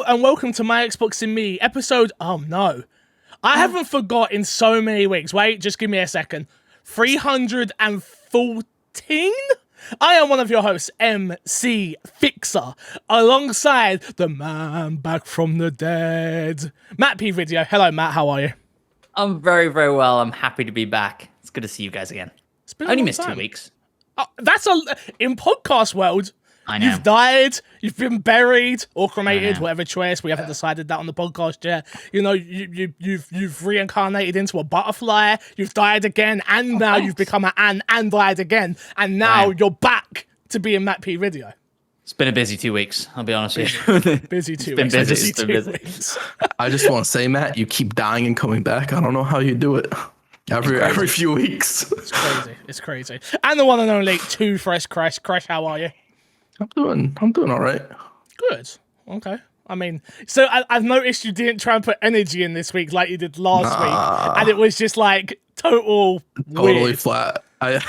and welcome to My Xbox and Me, episode, I haven't forgot in so many weeks. Wait, just give me a second. 314? I am one of your hosts, MC Fixer, alongside the man back from the dead, Matt P. Video. Hello, Matt, how are you? I'm very, very well. I'm happy to be back. It's good to see you guys again. It's been I only missed 2 weeks. In podcast world. I know. You've died, you've been buried or cremated, whatever choice. We haven't decided that on the podcast yet. You know, you've reincarnated into a butterfly. You've died again, and now you've become an ant and died again, and now you're back to being Matt P. Video. It's been a busy 2 weeks. I'll be honest with you. Busy 2 weeks. Busy two 2 weeks. I just want to say, Matt, you keep dying and coming back. I don't know how you do it. Every few weeks. It's crazy. And the one and only Two Fresh Kresh. Kresh, how are you? I'm doing all right. Good. Okay. I mean, so I've noticed you didn't try and put energy in this week like you did last week, and it was just like totally weird. Flat. I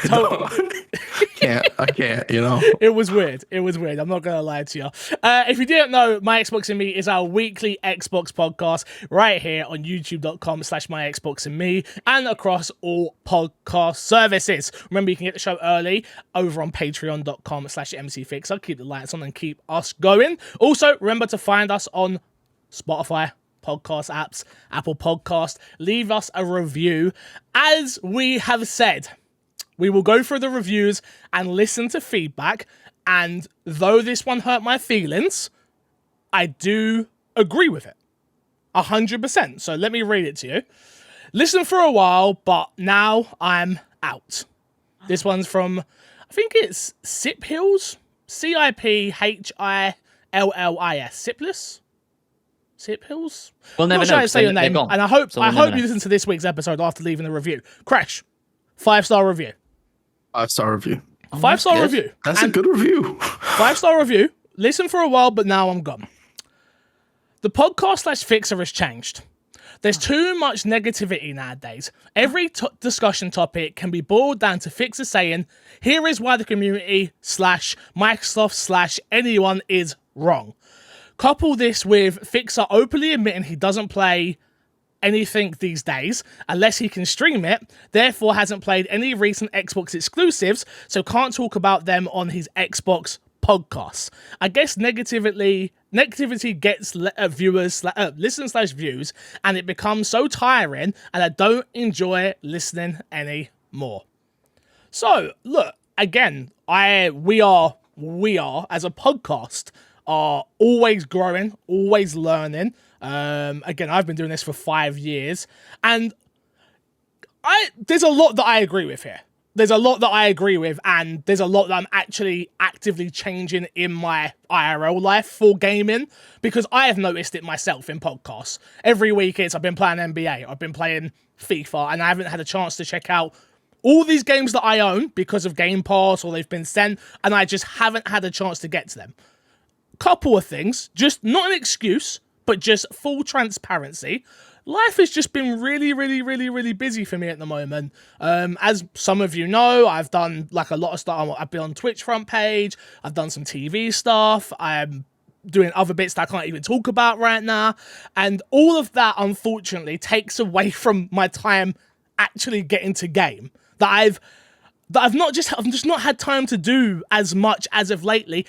can't, you know. It was weird. I'm not going to lie to you. If you didn't know, My Xbox and Me is our weekly Xbox podcast right here on youtube.com/myxboxandme and across all podcast services. Remember, you can get the show early over on patreon.com/mcfix. I'll keep the lights on and keep us going. Also, remember to find us on Spotify, podcast apps, Apple Podcast. Leave us a review. As we have said, we will go through the reviews and listen to feedback, and though this one hurt my feelings, I do agree with it. 100%. So let me read it to you. Listen for a while, but now I'm out. This one's from, I think it's Siphills? Siphillis? Sipless? Siphills? We'll never know. How to say your name, and I hope you listen to this week's episode after leaving the review. Kresh, 5-star review. 5-star review. 5-star review. That's a good review. 5-star review. Listen for a while, but now I'm gone. The podcast/fixer has changed. There's too much negativity nowadays. Every discussion topic can be boiled down to Fixer saying, here is why the community /Microsoft /anyone is wrong. Couple this with Fixer openly admitting he doesn't play anything these days unless he can stream it, therefore hasn't played any recent Xbox exclusives, so can't talk about them on his Xbox podcasts. I guess negativity gets listen/views, and it becomes so tiring, and I don't enjoy listening anymore. So look, again, we are as a podcast are always growing, always learning. Again, I've been doing this for 5 years, and there's a lot that I agree with here. There's a lot that I agree with, and there's a lot that I'm actually actively changing in my IRL life for gaming, because I have noticed it myself in podcasts. Every week I've been playing NBA, I've been playing FIFA, and I haven't had a chance to check out all these games that I own because of Gamepass, or they've been sent, and I just haven't had a chance to get to them. Couple of things, just not an excuse, but just full transparency. Life has just been really, really, really, really busy for me at the moment. As some of you know, I've done like a lot of stuff. I've been on Twitch front page. I've done some TV stuff. I'm doing other bits that I can't even talk about right now. And all of that, unfortunately, takes away from my time actually getting to game. I've just not had time to do as much as of lately.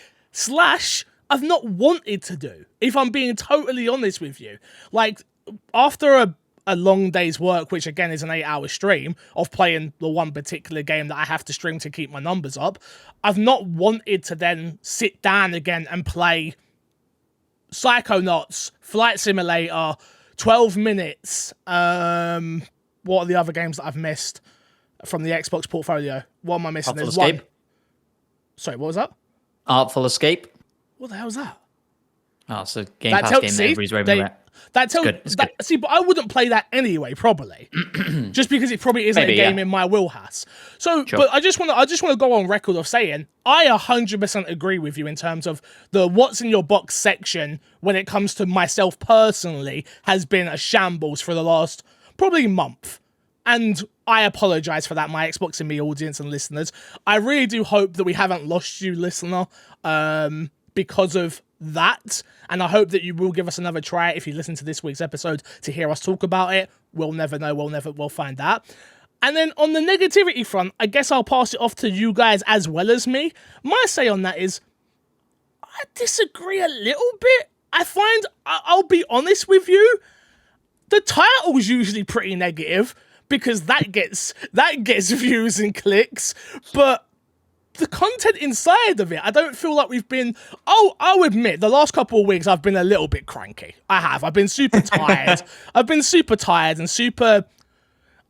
I've not wanted to do, if I'm being totally honest with you. Like, after a long day's work, which again is an 8-hour stream of playing the one particular game that I have to stream to keep my numbers up, I've not wanted to then sit down again and play Psychonauts, Flight Simulator, 12 Minutes. What are the other games that I've missed from the Xbox portfolio? What am I missing? Artful Escape. Sorry, what was that? Artful Escape. What the hell is that? Oh, so Gamepass game that everybody's raving about. It's good. See, but I wouldn't play that anyway, probably, just because it probably isn't a game in my wheelhouse. So, sure. But I just want to go on record of saying I 100% agree with you in terms of the what's in your box section when it comes to myself personally has been a shambles for the last probably month. And I apologize for that, my Xbox and Me audience and listeners. I really do hope that we haven't lost you, listener, because of that. And I hope that you will give us another try if you listen to this week's episode to hear us talk about it. We'll never know. We'll find out. And then on the negativity front, I guess I'll pass it off to you guys as well as me. My say on that is, I disagree a little bit. I find, I'll be honest with you, the title's usually pretty negative because that gets views and clicks, but the content inside of it, I don't feel like we've been... I'll admit, the last couple of weeks I've been a little bit cranky. I have. I've been super tired. And super...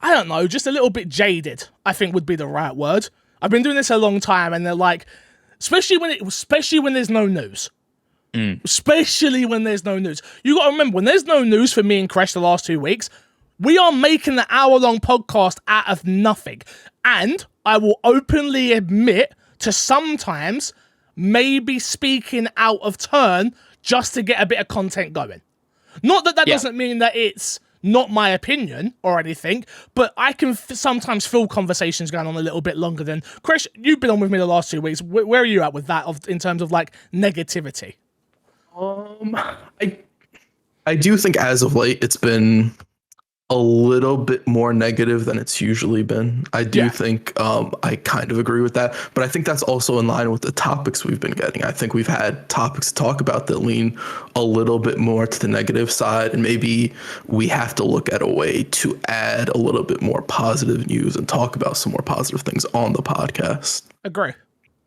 I don't know, just a little bit jaded, I think would be the right word. I've been doing this a long time, and they're like... Especially when there's no news. Especially when there's no news. You got to remember, when there's no news for me and Kresh the last 2 weeks, we are making an hour-long podcast out of nothing. And I will openly admit to sometimes maybe speaking out of turn just to get a bit of content going. Not that doesn't mean that it's not my opinion or anything, but I can sometimes feel conversations going on a little bit longer than... Kresh, you've been on with me the last 2 weeks. Where are you at with that in terms of like negativity? I do think as of late it's been a little bit more negative than it's usually been. I do think I kind of agree with that, but I think that's also in line with the topics we've been getting. I think we've had topics to talk about that lean a little bit more to the negative side, and maybe we have to look at a way to add a little bit more positive news and talk about some more positive things on the podcast. Agree.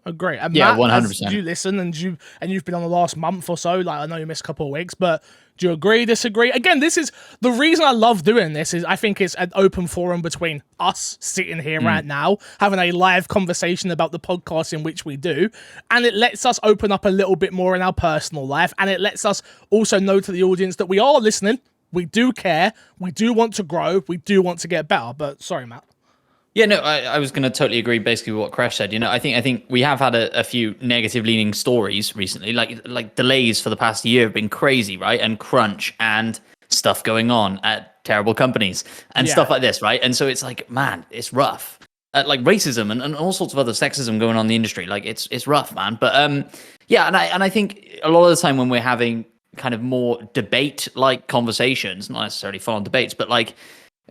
And yeah, Matt, 100%. You listen and you've been on the last month or so. Like, I know you missed a couple of weeks, but do you agree, disagree? Again, this is the reason I love doing this. Is I think it's an open forum between us sitting here right now, having a live conversation about the podcast in which we do, and it lets us open up a little bit more in our personal life, and it lets us also know to the audience that we are listening, we do care, we do want to grow, we do want to get better. But sorry, Matt. Yeah, no, I was going to totally agree basically with what Kresh said. You know, I think we have had a few negative leaning stories recently, like delays for the past year have been crazy, right? And crunch and stuff going on at terrible companies and stuff like this, right? And so it's like, man, it's rough. Like racism and all sorts of other sexism going on in the industry. Like it's rough, man. But yeah, and I think a lot of the time when we're having kind of more debate like conversations, not necessarily full on debates, but like,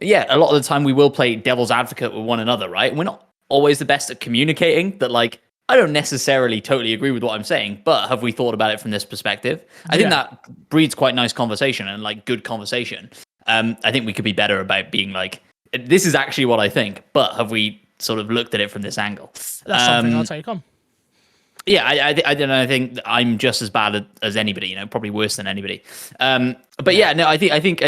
yeah, a lot of the time we will play devil's advocate with one another, right? And we're not always the best at communicating that, like, I don't necessarily totally agree with what I'm saying, but have we thought about it from this perspective? I think that breeds quite nice conversation and like good conversation. I think we could be better about being like, this is actually what I think, but have we sort of looked at it from this angle? That's something I'll take on. Yeah, I think I'm just as bad as anybody, you know, probably worse than anybody. But yeah, no, I think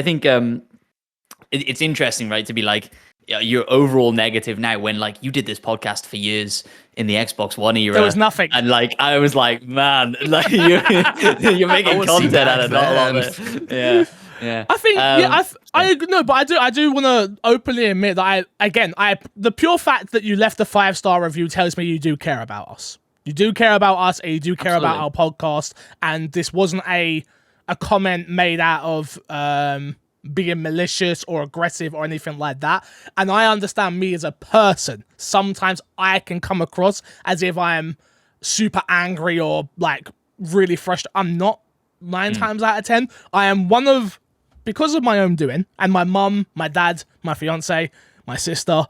it's interesting, right, to be like, you're overall negative now when like you did this podcast for years in the Xbox One era. There was nothing. And like, I was like, man, like you're making content out of not a lot of it. Yeah. I think, I do want to openly admit that the pure fact that you left a 5-star review tells me you do care about us. You do care about us and you do care about our podcast. And this wasn't a comment made out of, being malicious or aggressive or anything like that. And I understand me as a person. Sometimes I can come across as if I am super angry or like really frustrated. I'm not 9 times out of 10. I am because of my own doing, and my mum, my dad, my fiance, my sister,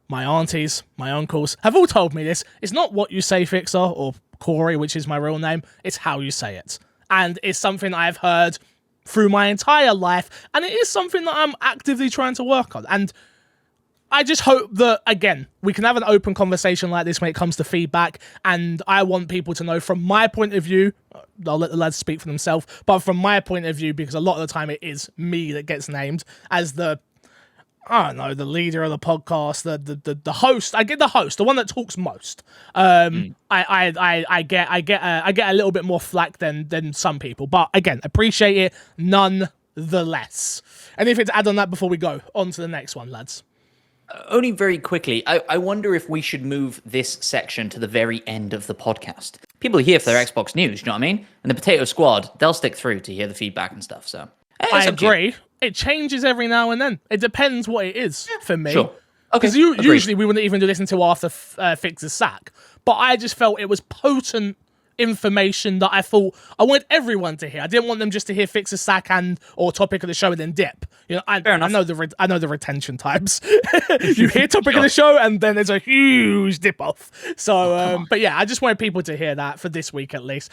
my aunties, my uncles have all told me this. It's not what you say, Fixer, or Corey, which is my real name. It's how you say it. And it's something I've heard through my entire life, and it is something that I'm actively trying to work on. And I just hope that, again, we can have an open conversation like this when it comes to feedback, and I want people to know from my point of view, I'll let the lads speak for themselves, but from my point of view, because a lot of the time it is me that gets named as the leader of the podcast, the host. I get the host, the one that talks most. I get a little bit more flack than some people, but again, appreciate it nonetheless. Anything to add on that before we go on to the next one, lads? Only very quickly, I wonder if we should move this section to the very end of the podcast. People are here for their Xbox news, you know what I mean? And the Potato Squad, they'll stick through to hear the feedback and stuff. So I agree. It changes every now and then. It depends what it is for me. Sure. Because usually we wouldn't even do this until after Fix's sack. But I just felt it was potent information that I thought I wanted everyone to hear. I didn't want them just to hear Fix's sack or topic of the show and then dip. You know, I know the retention types. You hear topic of the show and then there's a huge dip off. So, but yeah, I just wanted people to hear that for this week at least.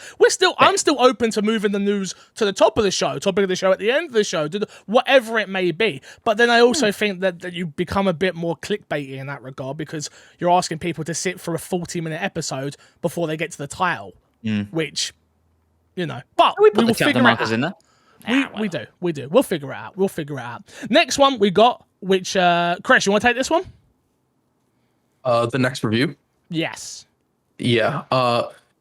I'm still open to moving the news to the top of the show, topic of the show at the end of the show, whatever it may be. But then I also think that you become a bit more clickbaity in that regard because you're asking people to sit for a 40-minute episode before they get to the title, which, you know, but we put will the chapter figure markers it out. in there. We do. We'll figure it out. Next one we got, which, Kresh, you want to take this one? The next review. Yes. Yeah.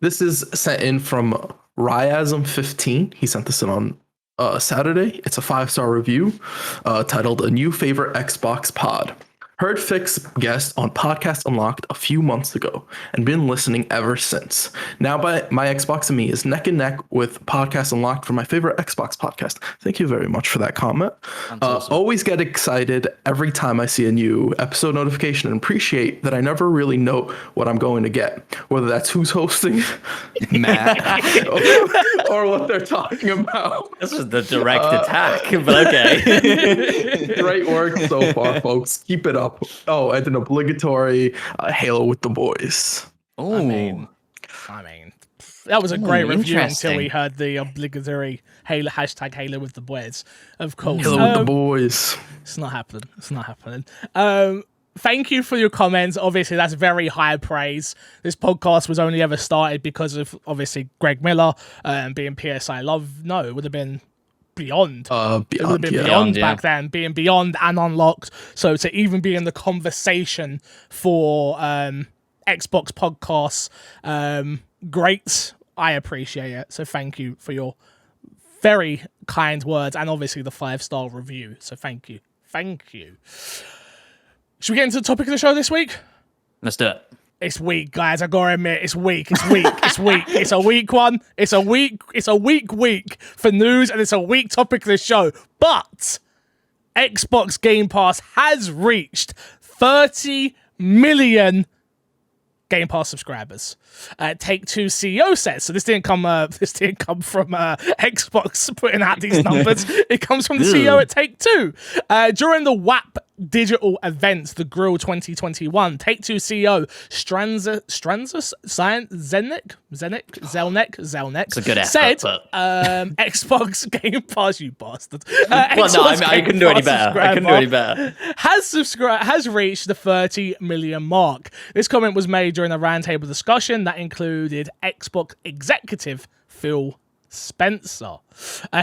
This is sent in from Ryasm15. He sent this in on Saturday. It's a 5-star review titled "A New Favorite Xbox Pod." Heard Fix guest on Podcast Unlocked a few months ago and been listening ever since. Now my Xbox and me is neck and neck with Podcast Unlocked for my favorite Xbox podcast. Thank you very much for that comment. Awesome. Always get excited every time I see a new episode notification and appreciate that I never really know what I'm going to get, whether that's who's hosting, Matt, or what they're talking about. This is the direct attack, but okay. Great work so far, folks. Keep it up. Oh, and an obligatory Halo with the boys. Oh, I mean, that was a great review until we heard the obligatory hashtag Halo with the boys. Of course, Halo with the boys. It's not happening. Thank you for your comments. Obviously, that's very high praise. This podcast was only ever started because of obviously Greg Miller being PSI Love. No, it would have been Beyond. It would have been Beyond back then, being Beyond and Unlocked. So to even be in the conversation for Xbox podcasts, great. I appreciate it. So thank you for your very kind words and obviously the 5-star review. So thank you. Should we get into the topic of the show this week? Let's do it. It's weak, guys. I gotta admit, it's weak. It's a weak one. It's a weak week for news, and it's a weak topic of the show. But Xbox Game Pass has reached 30 million Game Pass subscribers. Take-Two CEO says. So this didn't come from Xbox putting out these numbers. It comes from the CEO at Take-Two. During the WAP digital events, the Grill 2021, Take-Two CEO Zelnick said, Xbox Game Pass, you bastard. I couldn't do any better. Has reached the 30 million mark. This comment was made during a roundtable discussion that included Xbox executive Phil Spencer.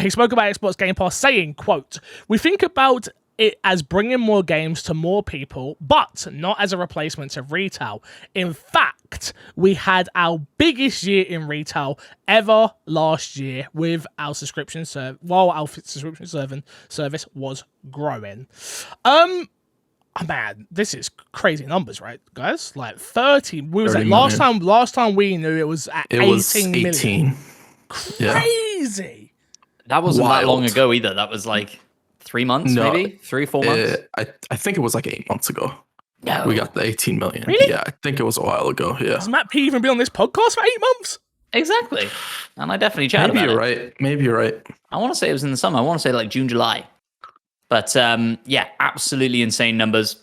He spoke about Xbox Game Pass saying, quote, "We think about it as bringing more games to more people, but not as a replacement to retail. In fact, we had our biggest year in retail ever last year with our subscription service, while our subscription service was growing." Man, this is crazy numbers, right, guys? Like 30. We was at last time we knew it was at 18 million. Crazy. That wasn't that long ago either. That was like 3 months, maybe 3-4 months. I think it was like 8 months ago. No. We got the 18 million. Really? Yeah, I think it was a while ago. Yeah. Has Matt P even been on this podcast for 8 months? Exactly. And I definitely chatted about it. Maybe you're right. I want to say it was in the summer. I want to say like June, July. But yeah, absolutely insane numbers.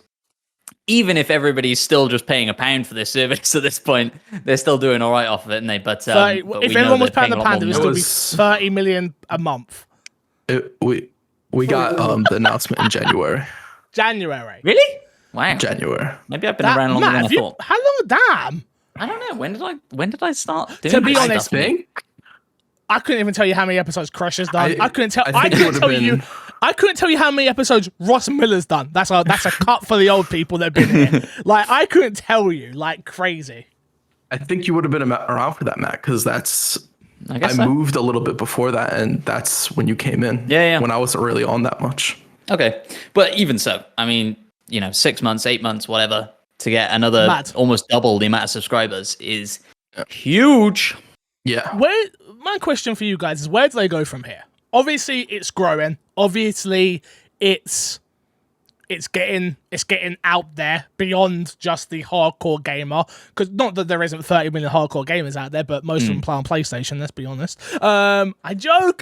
Even if everybody's still just paying £1 for this service at this point, they're still doing all right off of it, aren't they? But if everyone was paying £1, it would still be 30 million a month. We got the announcement in January. January. Really? Wow. January. Maybe I've been around longer than I thought. How long? Damn. I don't know. When did I start doing To be this honest, stuff? I couldn't even tell you how many episodes Crush has done. I couldn't tell you how many episodes Ross Miller's done. That's a cut for the old people that have been here. Like, I couldn't tell you, like, crazy. I think you would have been around for that, Matt, because I moved a little bit before that, and that's when you came in. Yeah. When I wasn't really on that much. Okay. But even so, I mean, 6 months, 8 months, whatever, to get another almost double the amount of subscribers is huge. Yeah. My question for you guys is, where do they go from here? Obviously, it's growing. Obviously, it's it's getting out there beyond just the hardcore gamer. Because not that there isn't 30 million hardcore gamers out there, but most of them play on PlayStation. Let's be honest. I joke.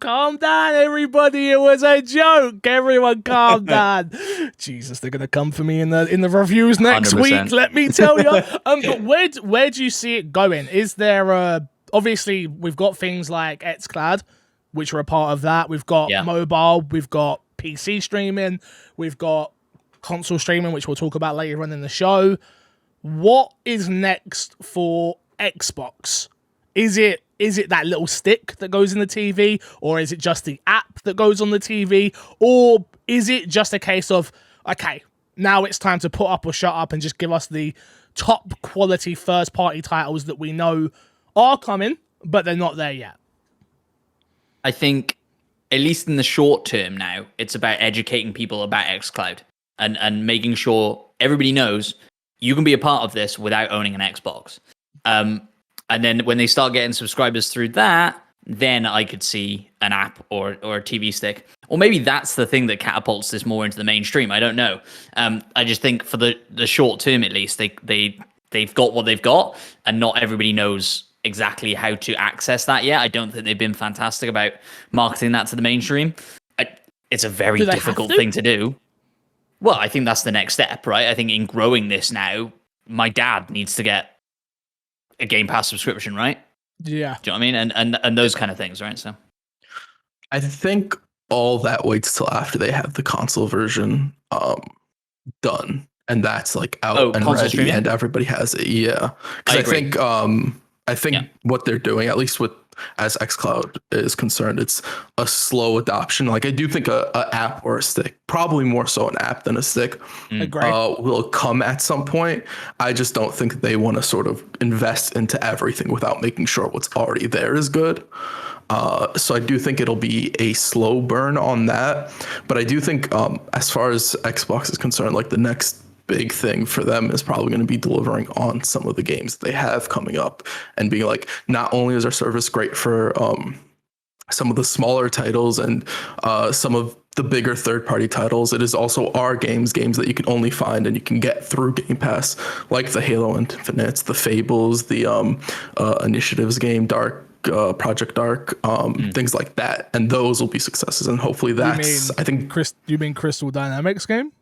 Calm down, everybody. It was a joke. Everyone, calm down. Jesus, they're gonna come for me in the reviews next 100%. week. Let me tell you. But where do you see it going? Is there obviously we've got things like xCloud, which are a part of that. We've got mobile. We've got PC streaming, we've got console streaming, which we'll talk about later on in the show. What is next for Xbox? Is it that little stick that goes in the TV, or is it just the app that goes on the TV, or is it just a case of, okay, now it's time to put up or shut up and just give us the top quality first party titles that we know are coming, but they're not there yet? I think, at least in the short term now, it's about educating people about xCloud and making sure everybody knows you can be a part of this without owning an Xbox. And then when they start getting subscribers through that, then I could see an app or a TV stick. Or maybe that's the thing that catapults this more into the mainstream. I don't know. I just think for the short term, at least, they've got what they've got, and not everybody knows exactly how to access that yet. I don't think they've been fantastic about marketing that to the mainstream. It's a very difficult thing to do. Well, I think that's the next step, right? I think in growing this now, my dad needs to get a Game Pass subscription, right? Yeah. Do you know what I mean? And those kind of things, right? So I think all that waits till after they have the console version done, and that's like out and ready, streaming? And everybody has it. Yeah, because I think what they're doing, at least with as xCloud is concerned, it's a slow adoption. Like I do think a app or a stick, probably more so an app than a stick, will come at some point. I just don't think they want to sort of invest into everything without making sure what's already there is good. So I do think it'll be a slow burn on that. But I do think as far as Xbox is concerned, like the next big thing for them is probably going to be delivering on some of the games they have coming up and being like, not only is our service great for some of the smaller titles and some of the bigger third-party titles, it is also our games that you can only find and you can get through Game Pass, like the Halo Infinites, the Fables, the Initiatives game, Project Dark, things like that, and those will be successes, and hopefully that's you mean Crystal Dynamics game?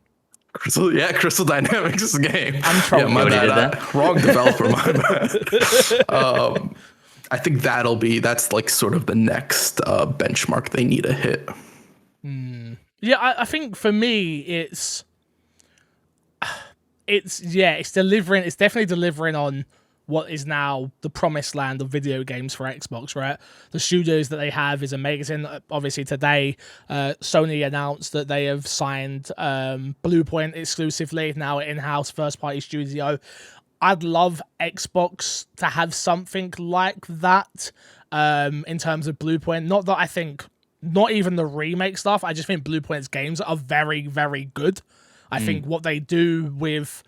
Crystal Dynamics game. I'm trolling. Yeah, my bad. Wrong developer, my bad. I think that's like sort of the next benchmark they need to hit. Yeah, I think for me, it's delivering. It's definitely delivering on what is now the promised land of video games for Xbox, right? The studios that they have is amazing. Obviously, today, Sony announced that they have signed Bluepoint exclusively, now an in-house first-party studio. I'd love Xbox to have something like that in terms of Bluepoint. Not that I think, not even the remake stuff, I just think Bluepoint's games are very, very good. I think what they do with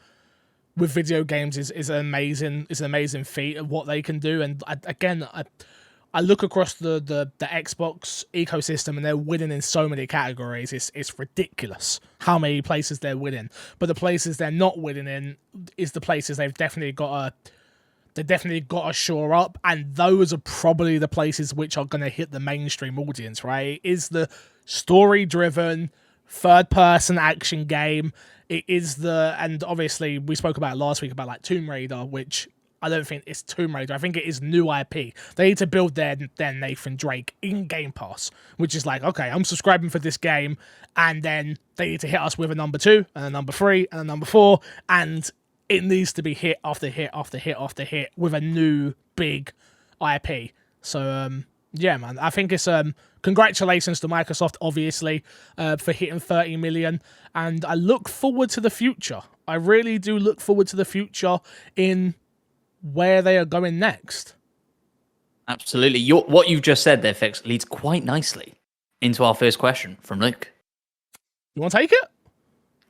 video games is an amazing feat of what they can do. And I look across the Xbox ecosystem and they're winning in so many categories. It's ridiculous how many places they're winning. But the places they're not winning in is the places they've definitely got to shore up, and those are probably the places which are going to hit the mainstream audience, right? It is the story-driven third-person action game. It is and obviously we spoke about it last week about like Tomb Raider, which I don't think it's Tomb Raider. I think it is new IP. They need to build their Nathan Drake in Game Pass, which is like, okay, I'm subscribing for this game, and then they need to hit us with a number 2 and a number 3 and a number 4, and it needs to be hit after hit after hit after hit with a new big IP. So yeah, man, I think it's congratulations to Microsoft, obviously, for hitting 30 million, and I look forward to the future. I really do look forward to the future in where they are going next. Absolutely. What you've just said there, Fix, leads quite nicely into our first question from Luke. You want to take it?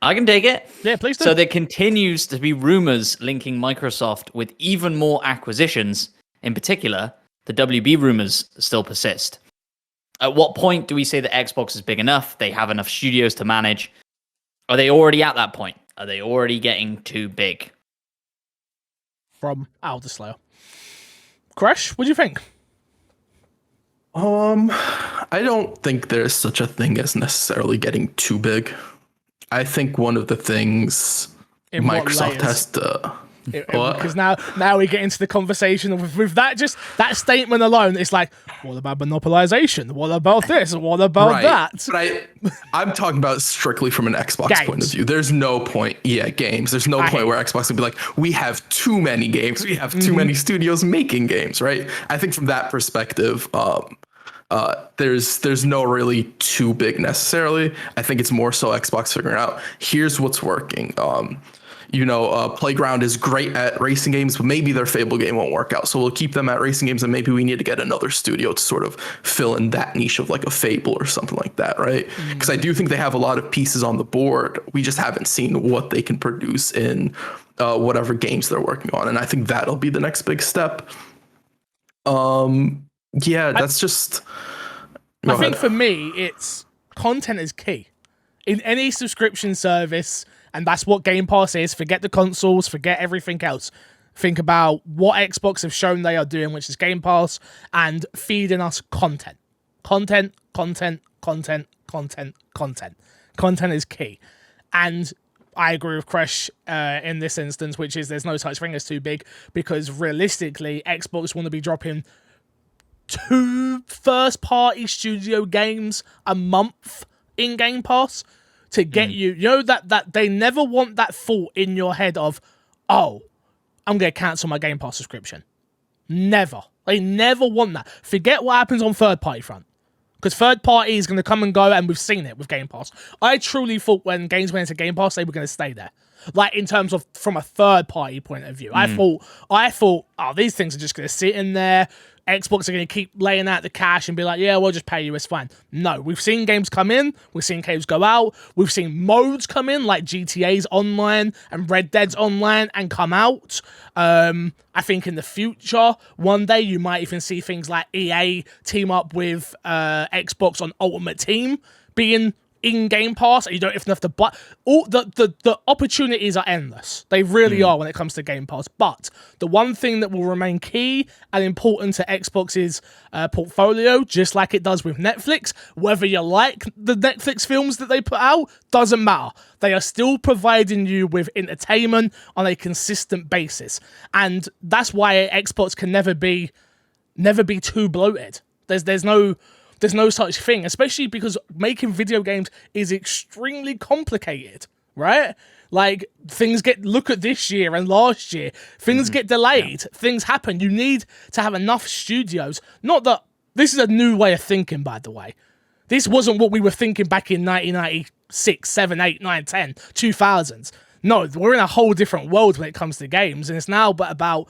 I can take it. Yeah, please do. So there continues to be rumors linking Microsoft with even more acquisitions. In particular, the WB rumors still persist. At what point do we say that Xbox is big enough, they have enough studios to manage? Are they already at that point? Are they already getting too big? From Elder Slayer. Kresh, what do you think? I don't think there's such a thing as necessarily getting too big. I think one of the things In what Microsoft layers? has to. Because now we get into the conversation with that statement alone. It's like, what about monopolization? What about this? What about that? But I'm talking about strictly from an Xbox Games. point of view. There's no point. Yeah, games. There's no point where Xbox would be like, we have too many games. We have too many studios making games, right? I think from that perspective, there's no really too big necessarily. I think it's more so Xbox figuring out here's what's working. Playground is great at racing games, but maybe their Fable game won't work out. So we'll keep them at racing games, and maybe we need to get another studio to sort of fill in that niche of like a Fable or something like that, right? Because I do think they have a lot of pieces on the board. We just haven't seen what they can produce in whatever games they're working on, and I think that'll be the next big step. That's just. I think for me, it's content is key in any subscription service. And that's what Game Pass is. Forget the consoles, forget everything else. Think about what Xbox have shown they are doing, which is Game Pass, and feeding us content. Content is key. And I agree with Kresh in this instance, which is there's no such thing as too big, because realistically, Xbox want to be dropping 2 first-party studio games a month in Game Pass. To get you that they never want that thought in your head of, oh, I'm going to cancel my Game Pass subscription. Never. They never want that. Forget what happens on third party front. Because third party is going to come and go, and we've seen it with Game Pass. I truly thought when games went into Game Pass, they were going to stay there. Like, in terms of from a third party point of view. I thought, oh, these things are just going to sit in there. Xbox are going to keep laying out the cash and be like, yeah, we'll just pay you, it's fine. No, we've seen games come in, we've seen games go out, we've seen modes come in, like GTA's online and Red Dead's online, and come out. I think in the future, one day, you might even see things like EA team up with Xbox on Ultimate Team being in Game Pass, and you don't even have to buy. All the opportunities are endless. They really are when it comes to Game Pass. But the one thing that will remain key and important to Xbox's portfolio, just like it does with Netflix, whether you like the Netflix films that they put out, doesn't matter. They are still providing you with entertainment on a consistent basis, and that's why Xbox can never be too bloated. There's no such thing, especially because making video games is extremely complicated, right? Like, look at this year and last year, things get delayed, things happen. You need to have enough studios. Not that, this is a new way of thinking, by the way. This wasn't what we were thinking back in 1996, 7, 8, 9, 10, 2000s. No, we're in a whole different world when it comes to games, and it's now but about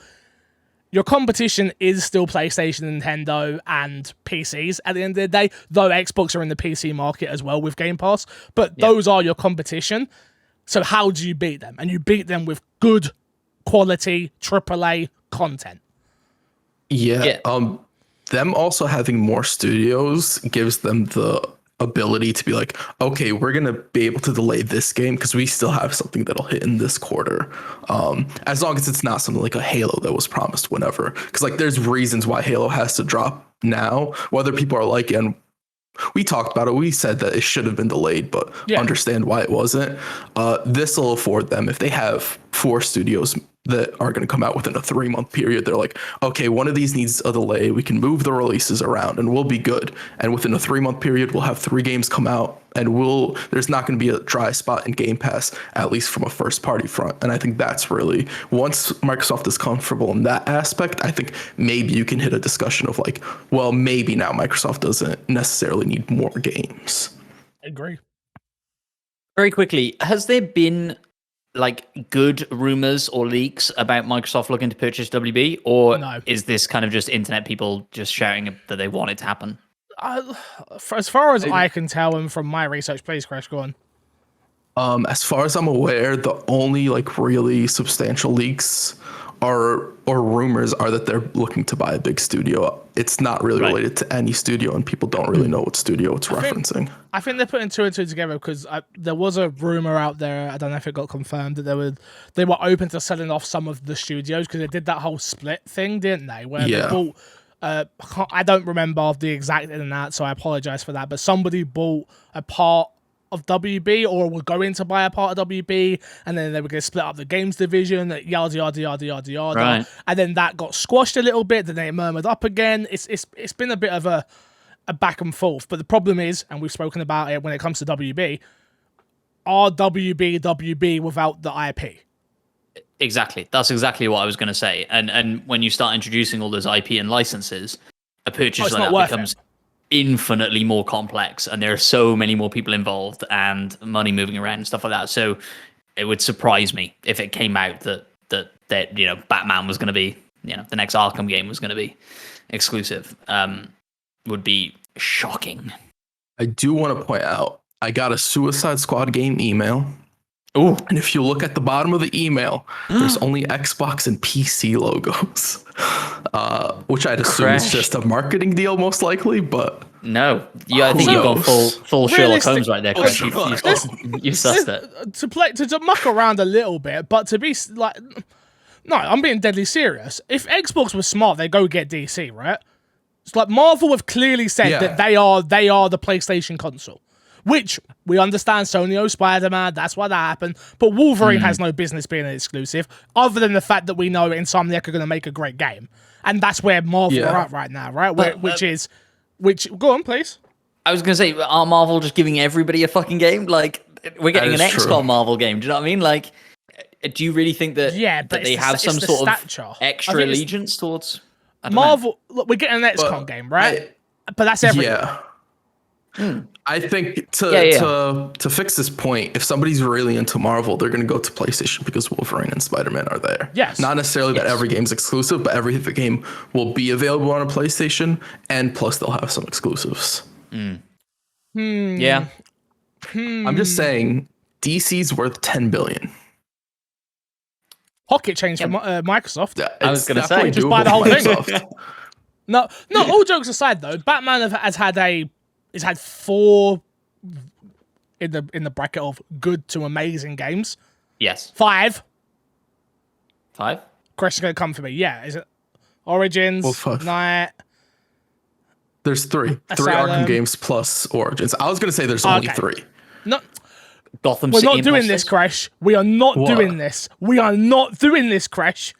your competition is still PlayStation, Nintendo, and PCs at the end of the day, though Xbox are in the PC market as well with Game Pass. But those are your competition. So how do you beat them? And you beat them with good quality AAA content. Yeah. Them also having more studios gives them the ability to be like, okay, we're gonna be able to delay this game because we still have something that'll hit in this quarter, as long as it's not something like a Halo that was promised whenever, because like there's reasons why Halo has to drop now, whether people are like, and we talked about it, we said that it should have been delayed, but understand why it wasn't. This will afford them, if they have 4 studios that are going to come out within a 3-month period, they're like, okay, one of these needs a delay, we can move the releases around and we'll be good, and within a 3-month period we'll have 3 games come out, and there's not going to be a dry spot in Game Pass, at least from a first party front. And I think that's really, once Microsoft is comfortable in that aspect, I think maybe you can hit a discussion of like, well, maybe now Microsoft doesn't necessarily need more games. I agree. Very quickly, has there been like good rumors or leaks about Microsoft looking to purchase WB, or is this kind of just internet people just shouting that they want it to happen? As far as I can tell, and from my research, please, Kresh, go on. As far as I'm aware, the only like really substantial leaks or rumors are that they're looking to buy a big studio. It's not really related to any studio, and people don't really know what studio it's referencing. I think they're putting two and two together because there was a rumor out there. I don't know if it got confirmed that they were open to selling off some of the studios because they did that whole split thing, didn't they? Where they bought. I don't remember the exact in and out, so I apologize for that. But somebody bought a part of WB or were going to buy a part of WB, and then they were going to split up the games division, yada yada yada yada yada. Right. And then that got squashed a little bit. Then it murmured up again. It's been a bit of a back and forth. But the problem is, and we've spoken about it when it comes to WB, are WB without the IP? Exactly. That's exactly what I was going to say. And when you start introducing all those IP and licenses, a purchase like that becomes infinitely more complex, and there are so many more people involved and money moving around and stuff like that. So it would surprise me if it came out that Batman was going to be, the next Arkham game was going to be exclusive. Would be shocking. I do want to point out, I got a Suicide Squad game email. Ooh. And if you look at the bottom of the email, there's only Xbox and PC logos, which I'd assume is just a marketing deal, most likely. But no, I think you've gone full Sherlock Holmes right there, Kresh. You sussed it. To muck around a little bit, but to be like, no, I'm being deadly serious. If Xbox was smart, they go get DC, right? It's like Marvel have clearly said that they are the PlayStation console. Which we understand Sony owes Spider-Man, that's why that happened. But Wolverine has no business being an exclusive, other than the fact that we know Insomniac are going to make a great game. And that's where Marvel are at right now, right? Go on, please. I was going to say, are Marvel just giving everybody a fucking game? Like, we're getting an XCOM Marvel game, do you know what I mean? Like, do you really think that, that they have some sort of extra allegiance towards Marvel? Look, we're getting an XCOM game, right? But that's everything. Yeah. I think to fix this point, if somebody's really into Marvel, they're going to go to PlayStation because Wolverine and Spider-Man are there. Yes. Not necessarily that every game's exclusive, but every game will be available on a PlayStation, and plus they'll have some exclusives. Yeah. I'm just saying, DC's worth $10 billion. Pocket change for Microsoft. I was going to say, just buy the whole thing. No, all jokes aside though, Batman has had 4 in the bracket of good to amazing games. Yes. 5. 5? Kresh is going to come for me. Yeah. Is it Origins, Night? There's 3. 3 Arkham games plus Origins. I was going to say there's only 3. No. Gotham We're City not doing this, Kresh. We are not doing this. We are not doing this, Kresh.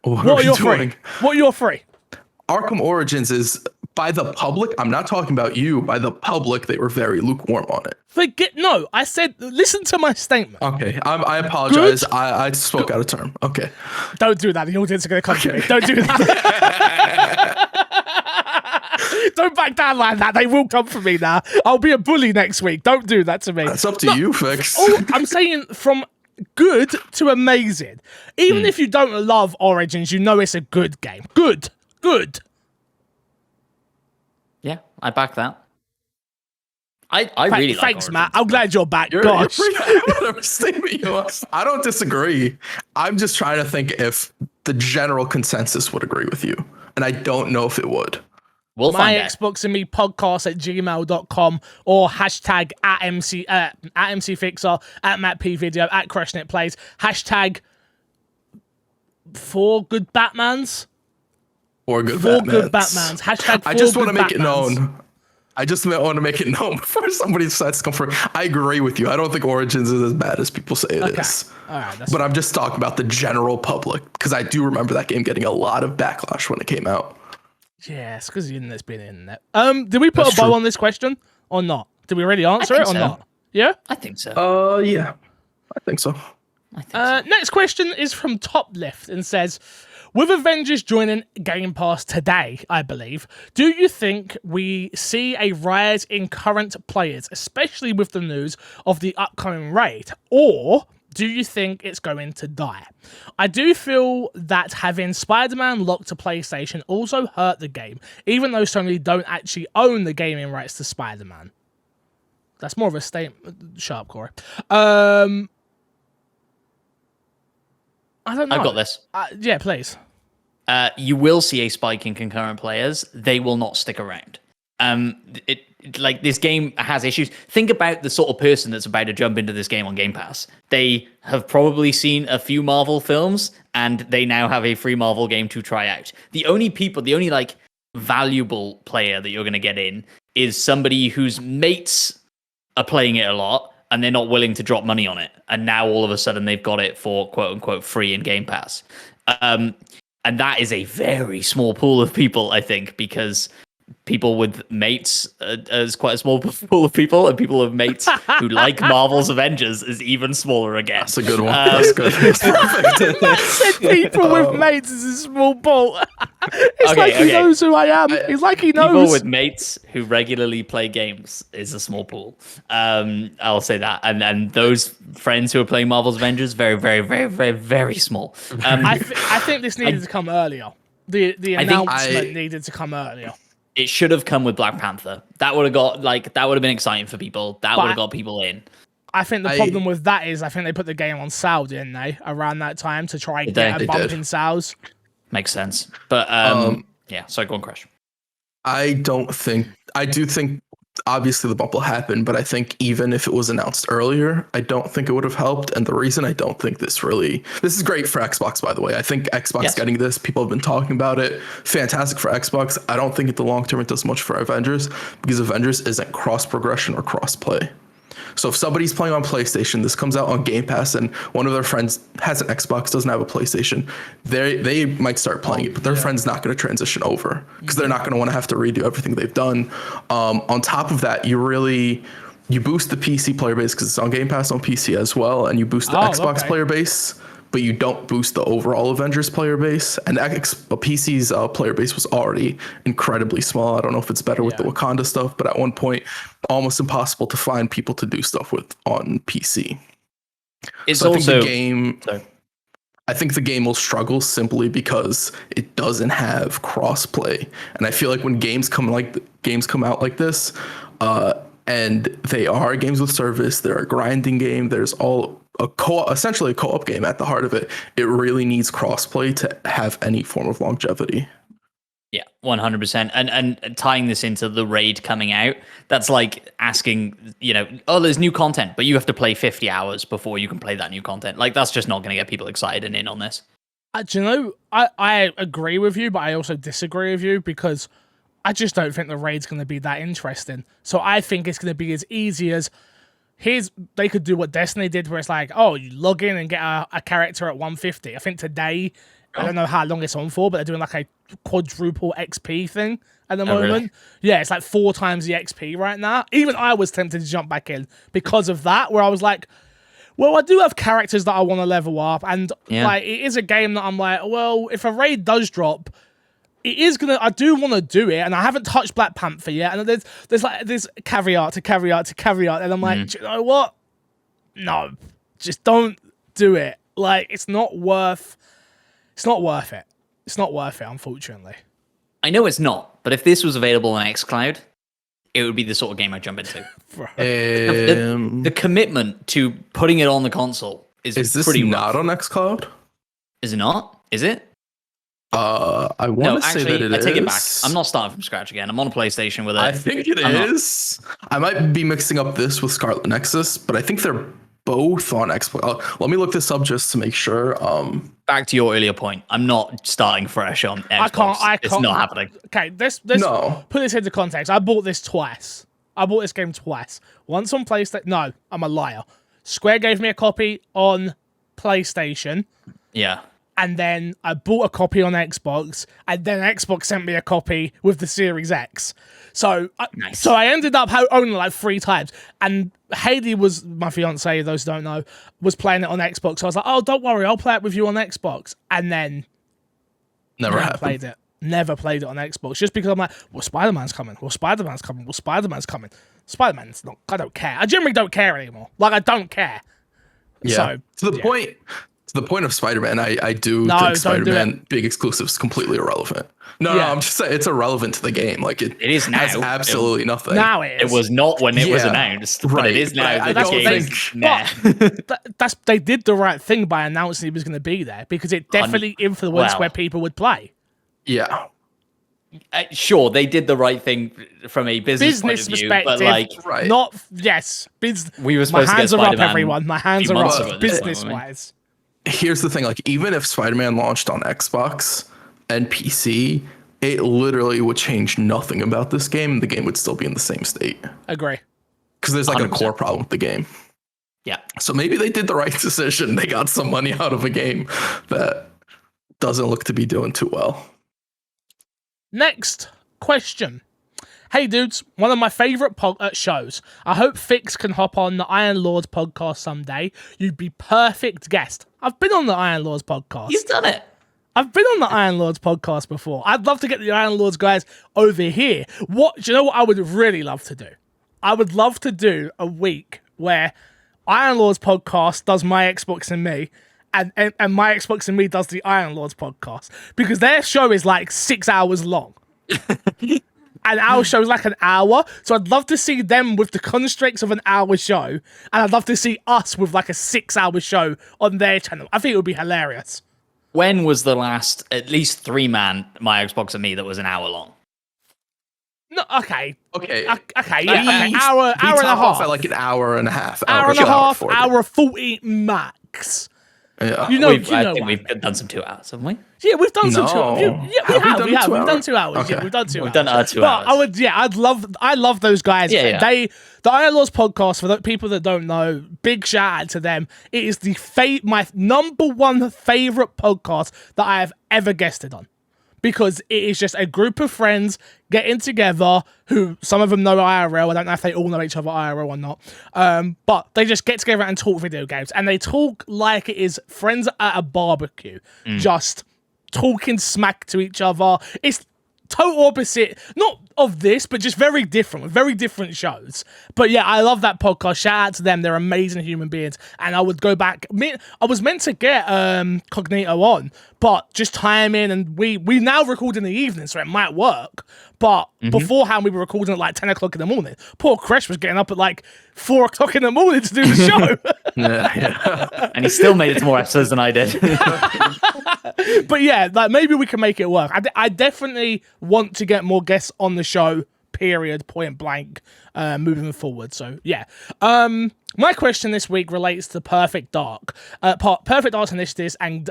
What are your 3? What are your 3? Arkham Origins is, by the public, I'm not talking about you, by the public, they were very lukewarm on it. No, I said, listen to my statement. Okay, I apologize. I spoke out of term. Okay. Don't do that. The audience are going to come to me. Don't do that. Don't back down like that. They will come for me now. I'll be a bully next week. Don't do that to me. That's up to you, Fix. I'm saying from good to amazing. Even if you don't love Origins, you know it's a good game. Good. Yeah, I back that. I really like Thanks, Origins. Matt. I'm glad you're back. Gosh. Whatever statement you want. I don't disagree. I'm just trying to think if the general consensus would agree with you. And I don't know if it would. We'll find out. Xbox and me podcast at gmail.com or hashtag at MCFixer, at MattPVideo, at CrashNetPlays, hashtag 4 good Batmans. 4 good Batmans. Hashtag 4 I just want to good make it Batmans. known. I just want to make it known before somebody decides to come for. I agree with you. I don't think Origins is as bad as people say it is. All right, but I'm just talking about the general public because I do remember that game getting a lot of backlash when it came out. Yeah, it's because the internet's been internet. Did we put a bow on this question or not? Did we already answer it or not? Yeah? I think so. Yeah. I think so. Next question is from Top Left and says, with Avengers joining Game Pass today, I believe, do you think we see a rise in current players, especially with the news of the upcoming raid, or do you think it's going to die? I do feel that having Spider-Man locked to PlayStation also hurt the game, even though Sony don't actually own the gaming rights to Spider-Man. That's more of a statement. Shut up, Corey. I don't know. I've got this. Yeah, please. You will see a spike in concurrent players. They will not stick around. Like this game has issues. Think about the sort of person that's about to jump into this game on Game Pass. They have probably seen a few Marvel films, and they now have a free Marvel game to try out. The only like valuable player that you're going to get in is somebody whose mates are playing it a lot, and they're not willing to drop money on it. And now all of a sudden they've got it for quote unquote free in Game Pass. And that is a very small pool of people, I think, because people with mates is quite a small pool of people, and people with mates who like Marvel's Avengers is even smaller again. That's a good one. That's good. That's perfect. Matt said people with mates is a small pool. It's like he knows who I am. It's like he knows. People with mates who regularly play games is a small pool. I'll say that. And those friends who are playing Marvel's Avengers, very, very, very, very, very small. I think this needed to come earlier. The announcement needed to come earlier. It should have come with Black Panther. That would have been exciting for people. That would have got people in. I think the problem with that is I think they put the game on sale, didn't they, around that time to try and get a bump in sales. Makes sense. But yeah, sorry, go on, Kresh. I do think obviously the bump will happen, but I think even if it was announced earlier, I don't think it would have helped. And the reason I don't think this is great for Xbox, by the way. I think Xbox getting this, people have been talking about it. Fantastic for Xbox. I don't think in the long term it does much for Avengers, because Avengers isn't cross progression or cross play. So if somebody's playing on PlayStation, this comes out on Game Pass, and one of their friends has an Xbox, doesn't have a PlayStation, they might start playing it, but their friend's not going to transition over because they're not going to want to have to redo everything they've done. On top of that, you boost the PC player base because it's on Game Pass on PC as well, and you boost the Xbox player base, but you don't boost the overall Avengers player base. And PC's player base was already incredibly small. I don't know if it's better with the Wakanda stuff, but at one point, almost impossible to find people to do stuff with on PC. It's also I think the game will struggle simply because it doesn't have cross-play. And I feel like when games come out like this, and they are games with service, they're a grinding game, there's essentially a co-op game at the heart of it. It really needs crossplay to have any form of longevity. Yeah, 100%. And tying this into the raid coming out, that's like asking, there's new content, but you have to play 50 hours before you can play that new content. Like, that's just not going to get people excited and in on this. Do you know, I agree with you, but I also disagree with you, because I just don't think the raid's going to be that interesting. So I think it's going to be as easy as they could do what Destiny did, where it's like, you log in and get a character at 150. I think today, I don't know how long it's on for, but they're doing like a quadruple XP thing at the moment. Really? Yeah, it's like 4 times the XP right now. Even I was tempted to jump back in because of that, where I was like, well, I do have characters that I want to level up, and like it is a game that I'm like, well, if a raid does drop, I do want to do it, and I haven't touched Black Panther yet, and there's caveat to caveat to caveat, and I'm like, do you know what? No, just don't do it. Like, it's not worth it. It's not worth it, unfortunately. I know it's not, but if this was available on xCloud, it would be the sort of game I'd jump into. The commitment to putting it on the console is this pretty not rough. on xCloud? Is it not? Is it? I want to say that it is. I take it back. I'm not starting from scratch again. I'm on a PlayStation with it. I think it is. I might be mixing up this with Scarlet Nexus, but I think they're both on Xbox. Let me look this up just to make sure. Back to your earlier point. I'm not starting fresh on Xbox. I can't. It's not happening. Okay, let's put this into context. I bought this twice. I bought this game twice. Once on PlayStation. No, I'm a liar. Square gave me a copy on PlayStation. Yeah. And then I bought a copy on Xbox, and then Xbox sent me a copy with the Series X. So, so I ended up owning like 3 times. And Hayley was my fiance, those who don't know, was playing it on Xbox. So I was like, oh, don't worry, I'll play it with you on Xbox. And then never played it. Never played it on Xbox. Just because I'm like, well, Spider-Man's coming. Well, Spider-Man's coming. Well, Spider-Man's coming. Spider-Man's not, I don't care. I generally don't care anymore. Like, I don't care. Yeah. So, to the point To the point of Spider-Man, I do No, think don't do Spider-Man big exclusive is completely irrelevant. No, Yeah. I'm just saying it's irrelevant to the game. Like it is has now. absolutely nothing. Now it It is. was not when it was Yeah, announced, but right, it is but now. I The don't game is think- nah. That's they did the right thing by announcing he was going to be there because it definitely influenced well. where people would play. Yeah. Sure, they did the right thing from a business point Business of view, perspective, but like Right. not yes. we were My supposed to get hands are up, Spider-Man everyone. My hands few are months up. ago at this point, Business weren't we? wise, Here's the thing, like even if Spider-Man launched on Xbox and PC, it literally would change nothing about this game. The game would still be in the same state. agree. Because there's like a 100%. core problem with the game. Yeah. So maybe they did the right decision. They got some money out of a game that doesn't look to be doing too well. Next question. Hey dudes, one of my favourite shows. I hope Fix can hop on the Iron Lords podcast someday. You'd be perfect guest. I've been on the Iron Lords podcast. He's done it. I've been on the Iron Lords podcast before. I'd love to get the Iron Lords guys over here. Do you know what I would really love to do? I would love to do a week where Iron Lords podcast does my Xbox and me, and my Xbox and me does the Iron Lords podcast, because their show is like 6 hours long. And our show is like an hour, so I'd love to see them with the constraints of an hour show, and I'd love to see us with like a 6 hour show on their channel. I think it would be hilarious. When was the last at least 3-man my Xbox and me that was an hour long? No, okay. Okay. Yeah, okay. We Hour and a top off half. at like an hour and a half. Hour and a half, 40. hour 40 max. Yeah. You know, I you think know we've what. done some 2 hours, haven't we? Yeah, we've done some 2 No. hours. Yeah, we have. We've done 2 hours. Okay. Yeah, we've done 2 hours. We've done our 2 But hours. I love those guys. Yeah, yeah. The Iron Laws podcast, for the people that don't know, big shout out to them. It is my number one favorite podcast that I have ever guested on, because it is just a group of friends getting together who, some of them know IRL. I don't know if they all know each other IRL or not. But they just get together and talk video games, and they talk like it is friends at a barbecue, just talking smack to each other. It's total opposite, not of this, but just very different, with very different shows. But yeah, I love that podcast. Shout out to them. They're amazing human beings. And I would go back. I was meant to get Cognito on, but just timing, and we now record in the evening, so it might work. But beforehand, we were recording at like 10 o'clock in the morning. Poor Kresh was getting up at like 4 o'clock in the morning to do the show. Yeah. And he still made it to more episodes than I did. But yeah, like maybe we can make it work. I definitely want to get more guests on the show, period, point blank, moving forward. So yeah. My question this week relates to Perfect Dark. Perfect Dark's Initiatives and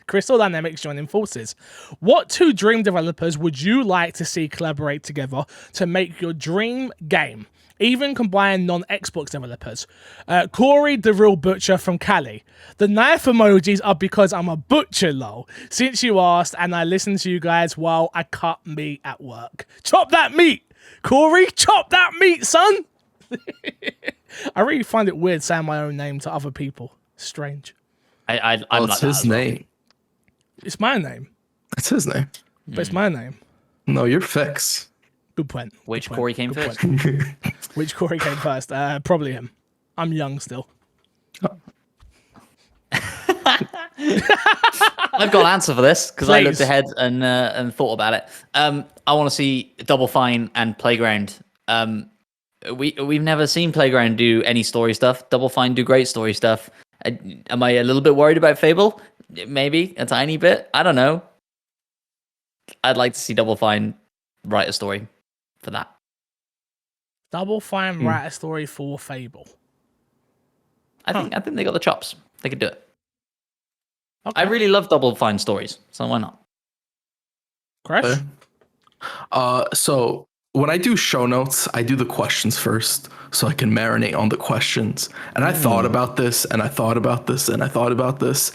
Crystal Dynamics joining forces. What 2 dream developers would you like to see collaborate together to make your dream game? Even combine non-Xbox developers. Corey, the real butcher from Cali. The knife emojis are because I'm a butcher, lol. Since you asked, and I listen to you guys while I cut meat at work. Chop that meat! Corey, chop that meat, son! I really find it weird saying my own name to other people. Strange. I'm Well, like it's that his as well. name. It's my name, It's his name. but it's my name. No, you're Fix. Good point. Which Good Corey point. came Good first? point. Which Corey came first? Probably him. I'm young still. I've got an answer for this because I looked Please. ahead and thought about it. I want to see Double Fine and Playground. We've never seen Playground do any story stuff. Double Fine do great story stuff. Am I a little bit worried about Fable? Maybe a tiny bit. I don't know. I'd like to see Double Fine write a story for that. Double Fine write a story for Fable. I think they got the chops. They could do it. Okay. I really love Double Fine stories, so why not? Crash? So when I do show notes, I do the questions first so I can marinate on the questions. And I thought about this, and I thought about this, and I thought about this.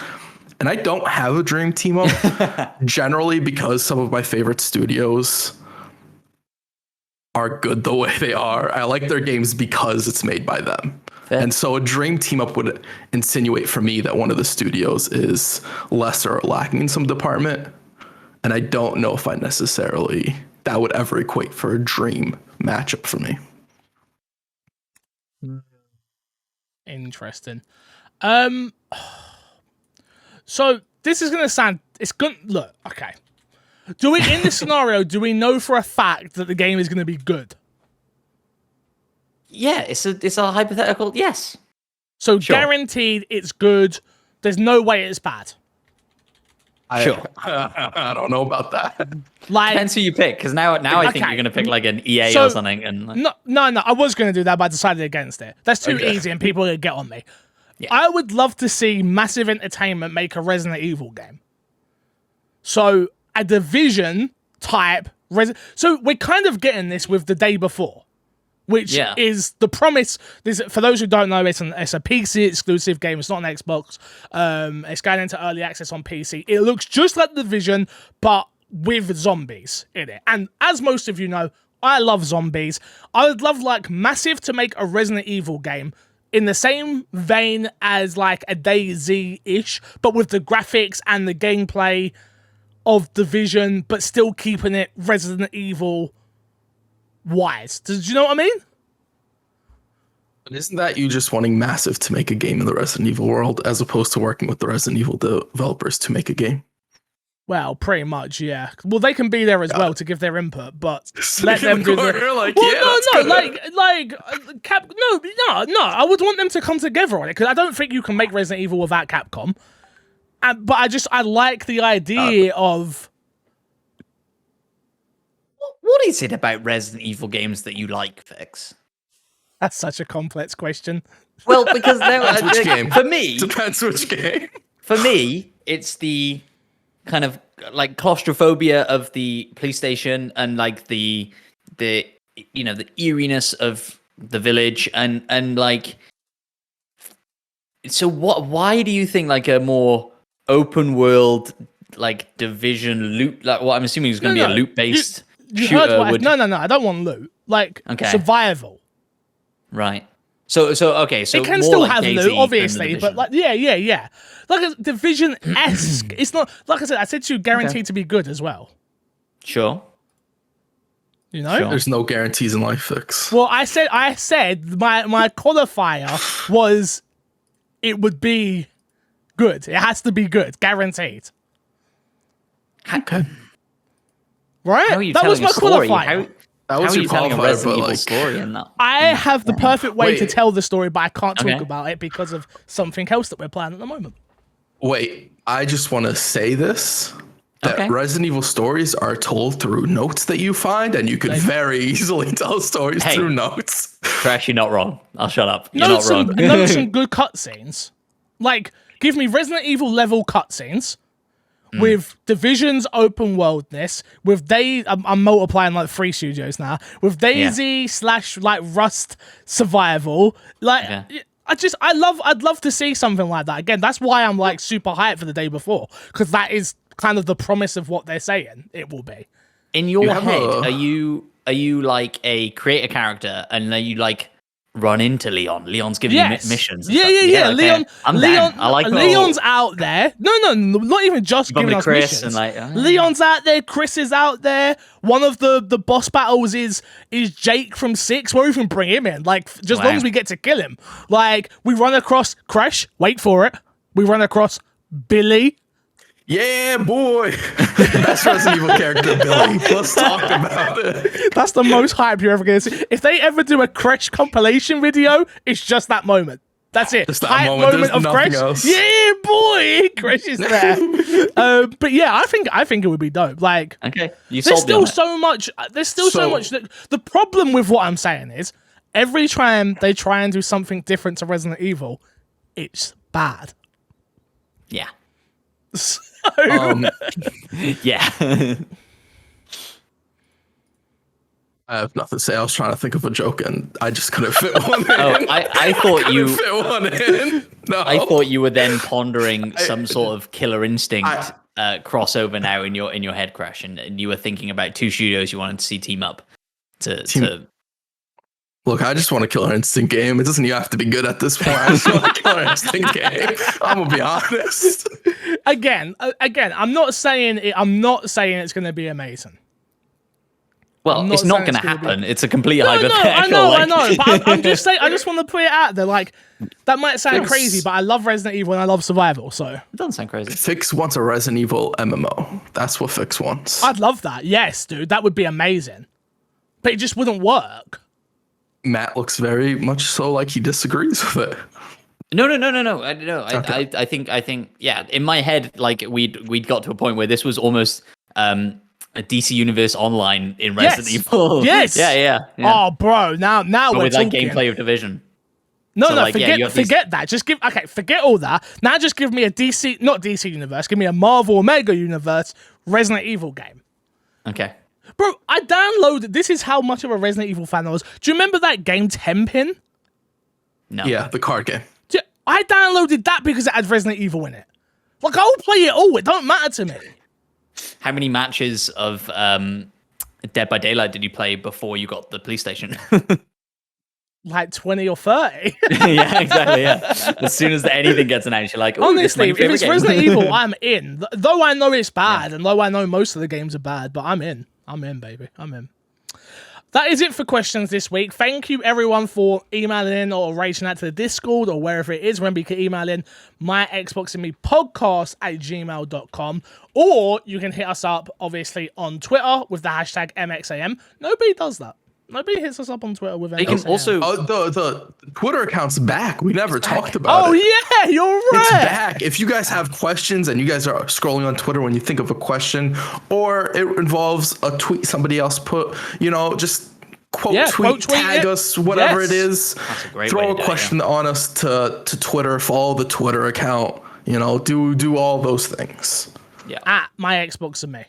And I don't have a dream team up generally because some of my favorite studios are good the way they are. I like their games because it's made by them. Fair. And so a dream team up would insinuate for me that one of the studios is lesser or lacking in some department. And I don't know if that would ever equate for a dream matchup for me. Interesting. So this is going to sound, it's good. Look, okay. In this scenario, do we know for a fact that the game is going to be good? Yeah, it's a hypothetical. Yes. So Sure. guaranteed it's good. There's no way it's bad. Sure. I don't know about that. Like, Depends who you pick, because now I think Okay. you're going to pick like an EA So- or something. And like, no, I was going to do that, but I decided against it. That's too Okay. easy and people are going to get on me. Yeah. I would love to see Massive Entertainment make a Resident Evil game. So a Division type. So we're kind of getting this with The Day Before, which Yeah. is the promise. For those who don't know, it's a PC exclusive game. It's not an Xbox. It's going into early access on PC. It looks just like The Division, but with zombies in it. And as most of you know, I love zombies. I would love like Massive to make a Resident Evil game in the same vein as like a DayZ-ish, but with the graphics and the gameplay of Division, but still keeping it Resident Evil wise. Do you know what I mean? But isn't that you just wanting Massive to make a game in the Resident Evil world as opposed to working with the Resident Evil developers to make a game? Well, pretty much, yeah. Well, they can be there as well to give their input, but So let them do their... you're like, Well, yeah, no, that's good. Cap. No. I would want them to come together on it because I don't think you can make Resident Evil without Capcom. But I like the idea of. what is it about Resident Evil games that you like, Fix? That's such a complex question. Well, because Which game? for me, Depends which game. it's the kind of like claustrophobia of the police station and like the you know the eeriness of the village and like. So why do you think like a more open world like Division loot, like what I'm assuming is going to be a loot based You shooter heard what would... No, I don't want loot. Like Okay. survival. Right. So okay. So It can more still like have DayZ loot, than The obviously, but Division. like yeah. Like a Division-esque. It's not like I said to you, guaranteed to be good as well. Sure. You know? Sure. There's no guarantees in life, Fix. Well, I said my qualifier was it would be good. It has to be good, guaranteed. Okay. Right? How are you that was telling my a story? qualifier. That How was are your you telling a qualifier, Resident but Evil like, story in that? I have the perfect way to Wait. tell the story, but I can't talk Okay. about it because of something else that we're planning at the moment. wait, I just want to say this. That Okay. Resident Evil stories are told through notes that you find, and you could very easily tell stories Hey. through notes. Crash, you're not wrong. I'll shut up. You're Know not wrong. some good cutscenes. Like, give me Resident Evil level cutscenes with Division's open worldness, with I'm multiplying like 3 studios now, with DayZ / like Rust survival. Like, Yeah. I'd love to see something like that. Again, that's why I'm like super hyped for The Day Before, because that is kind of the promise of what they're saying it will be. In your have head, a- are you like a create a character and then you like run into Leon? Leon's giving you missions. And Yeah. stuff. Yeah. Okay. I'm down. I like Leon's out there. No, not even just Probably giving us Chris missions. and like, Leon's out there. Chris is out there. One of the boss battles is Jake from 6. We'll even bring him in. Like, just Wow. long as we get to kill him. Like, we run across Kresh. Wait for it. We run across Billy. Yeah, boy. Best Resident Evil character, Billy. Let's talk about it. That's the most hype you're ever going to see. If they ever do a Kresh compilation video, it's just that moment. That's it. Just that Hype moment. There's of nothing Kresh. else. Yeah, boy, Kresh is there. But yeah, I think it would be dope. Like, okay, you there's sold me on still it. so much. There's still so much. The problem with what I'm saying is, every time they try and do something different to Resident Evil, it's bad. Yeah. So, Yeah. I have nothing to say. I was trying to think of a joke, and I just couldn't fit one in. I thought you fit one in. No. I thought you were then pondering some sort of Killer Instinct crossover now in your head, Crash, and you were thinking about 2 studios you wanted to see team up to Look, I just want a Killer Instinct game. It doesn't even have to be good at this point. I just want a Killer Instinct game. I'm gonna be honest. again, I'm not saying it's going to be amazing. Well, it's not going to happen. It's a complete hypothetical. No, I know. But I'm just saying, I just want to put it out there. Like, that might sound crazy, but I love Resident Evil and I love survival, so. It doesn't sound crazy. Fix wants a Resident Evil MMO. That's what Fix wants. I'd love that. Yes, dude. That would be amazing. But it just wouldn't work. Matt looks very much so like he disagrees with it. No. Okay. I think, yeah, in my head, like, we'd got to a point where this was almost... a DC Universe Online in Resident Evil. Yes. Yeah. Oh, bro. Now but we're with talking. that gameplay of Division. No, So, like, forget that. Just forget all that. Now just give me a not DC Universe. Give me a Marvel Omega Universe Resident Evil game. Okay. Bro, I downloaded. This is how much of a Resident Evil fan I was. Do you remember that game Tenpin? No. Yeah, the card game. I downloaded that because it had Resident Evil in it. Like, I'll play it all. It don't matter to me. How many matches of Dead by Daylight did you play before you got the police station? Like 20 or 30. Yeah, exactly. Yeah. As soon as anything gets announced, you're like, honestly, if it's game. Resident Evil, I'm in. Though I know it's bad, and though I know most of the games are bad, but I'm in. I'm in, baby. I'm in. That is it for questions this week. Thank you, everyone, for emailing in or reaching out to the Discord or wherever it is. Remember, you can email in myxboxandmepodcast@gmail.com, or you can hit us up, obviously, on Twitter with the hashtag MXAM. Nobody does that. Nobody hits us up on Twitter with MXAM. They can also... the Twitter account's back. We never talked about it. Oh, yeah, you're right. It's back. If you guys have questions and you guys are scrolling on Twitter when you think of a question, or it involves a tweet somebody else put, just quote tweet, tag us, whatever it is. That's a great Throw way a to question on us to Twitter, follow the Twitter account, do all those things. Yeah. At my Xbox and me.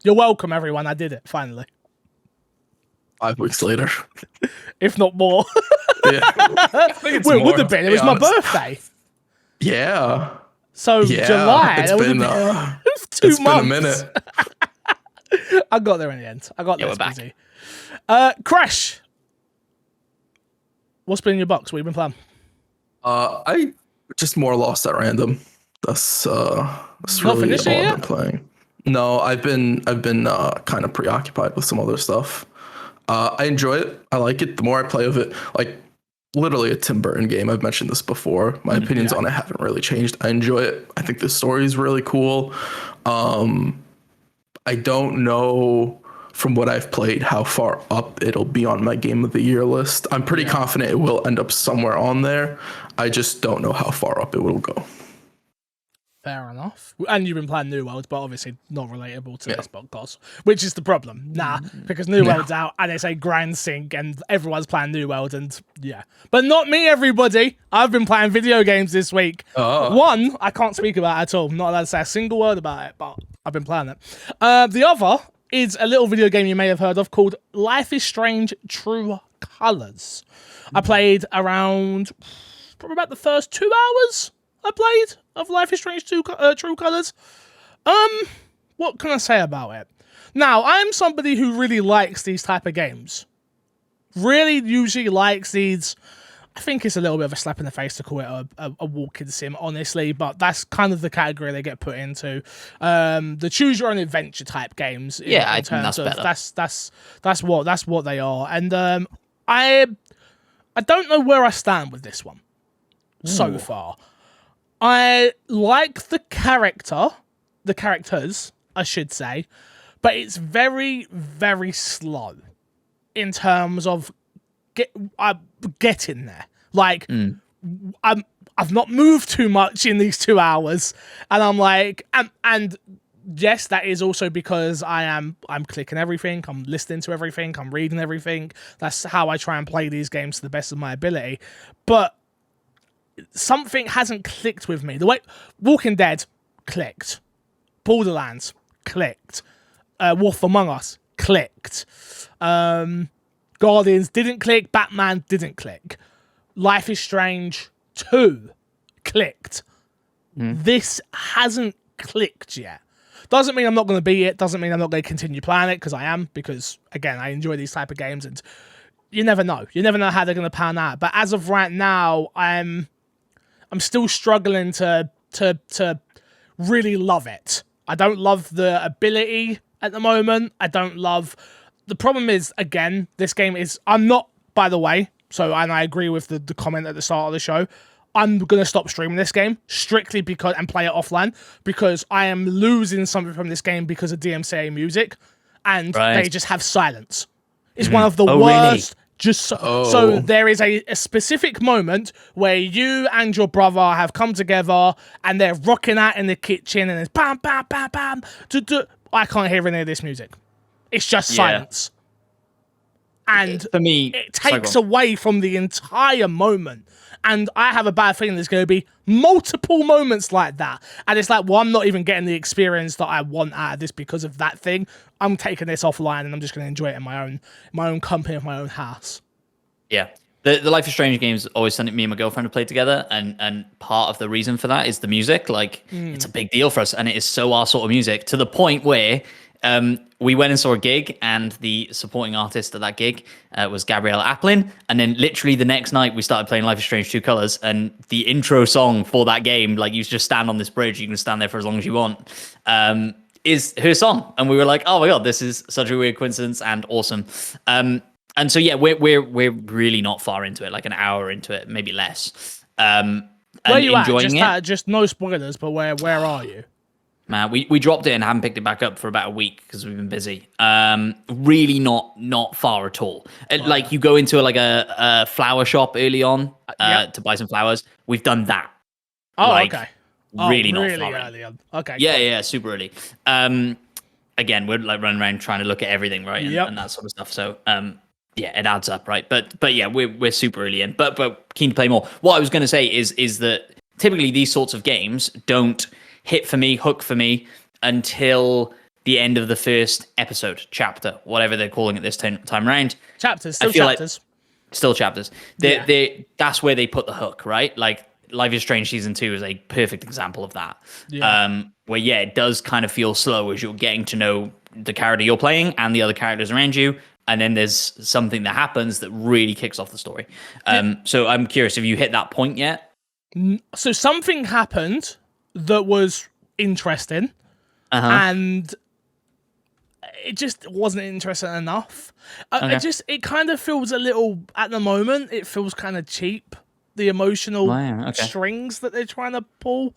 You're welcome, everyone. I did it, finally. 5 weeks later. If not more. Yeah. I think it's Well, it more, would have been. to It be was my honest. birthday. Yeah. So July. It's It been, was 2 it's months. been a minute. I got there in the end. I got there. we're back. Busy. Kresh. What's been in your box? What have you been playing? I just more lost at random. That's Not really finished all it I've yet? been playing. No, I've been kind of preoccupied with some other stuff. I enjoy it. I like it. The more I play of it, like literally a Tim Burton game. I've mentioned this before. My opinions on it haven't really changed. I enjoy it. I think the story is really cool. I don't know from what I've played how far up it'll be on my Game of the Year list. I'm pretty confident it will end up somewhere on there. I just don't know how far up it will go. Fair enough. And you've been playing New World, but obviously not relatable to this podcast, which is the problem. Because New World's out and it's a grand sync and everyone's playing New World and yeah. But not me, everybody. I've been playing video games this week. One, I can't speak about at all. I'm not allowed to say a single word about it, but I've been playing it. The other is a little video game you may have heard of called Life is Strange True Colors. I played around probably about the first 2 hours I played of Life is Strange True Colors. What can I say about it? Now, I'm somebody who really likes these type of games. Really usually likes these. I think it's a little bit of a slap in the face to call it a walking sim, honestly, but that's kind of the category they get put into. The choose your own adventure type games. Yeah, I think that's better. That's what they are. And I don't know where I stand with this one so far. I like the characters, I should say, but it's very, very slow in terms of getting there. Like, I've not moved too much in these 2 hours, and I'm like, and yes, that is also because I'm clicking everything, I'm listening to everything, I'm reading everything. That's how I try and play these games to the best of my ability. But something hasn't clicked with me. The way Walking Dead clicked, Borderlands clicked, Wolf Among Us clicked, Guardians didn't click, Batman didn't click, Life is Strange 2 clicked. This hasn't clicked yet. Doesn't mean I'm not going to beat it, doesn't mean I'm not going to continue playing it, because I am, because again, I enjoy these type of games and you never know how they're going to pan out. But as of right now, I'm still struggling to really love it. I don't love the ability at the moment. I don't love the problem is, again, this game is... I'm not, by the way, and I agree with the comment at the start of the show, I'm going to stop streaming this game strictly because and play it offline because I am losing something from this game because of DMCA music, and they just have silence. It's one of the worst... Really? So there is a specific moment where you and your brother have come together and they're rocking out in the kitchen and it's bam, bam, bam, bam. I can't hear any of this music. It's just silence. And for me, it takes away from the entire moment. And I have a bad feeling there's going to be multiple moments like that. And it's like, well, I'm not even getting the experience that I want out of this because of that thing. I'm taking this offline and I'm just going to enjoy it in my own company, in my own house. Yeah. The Life is Strange games always something me and my girlfriend have played together. And part of the reason for that is the music. Like, it's a big deal for us. And it is so our sort of music to the point where we went and saw a gig, and the supporting artist at that gig was Gabrielle Applin. And then literally the next night, we started playing Life is Strange 2 Colors. And the intro song for that game, like you just stand on this bridge, you can stand there for as long as you want, is her song. And we were like, oh my God, this is such a weird coincidence and awesome. And so, yeah, we're really not far into it, like an hour into it, maybe less. Where are you at? Just no spoilers, but where are you? Man, we dropped it and haven't picked it back up for about a week because we've been busy. Really not far at all. Like you go into a flower shop early on to buy some flowers. We've done that. Oh, okay. Really not really far early on. Okay. Yeah, super early. Again, we're like running around trying to look at everything, right, and that sort of stuff. So yeah, it adds up, right? But yeah, we're super early in, but keen to play more. What I was going to say is that typically these sorts of games don't hook for me until the end of the first episode, chapter, whatever they're calling it this time around. Chapters, still chapters. That's where they put the hook, right? Like Life is Strange Season 2 is a perfect example of that. Yeah. Where, it does kind of feel slow as you're getting to know the character you're playing and the other characters around you. And then there's something that happens that really kicks off the story. So I'm curious, have you hit that point yet? So something happened that was interesting, and it just wasn't interesting enough. It kind of feels a little, at the moment, it feels kind of cheap, the emotional strings that they're trying to pull.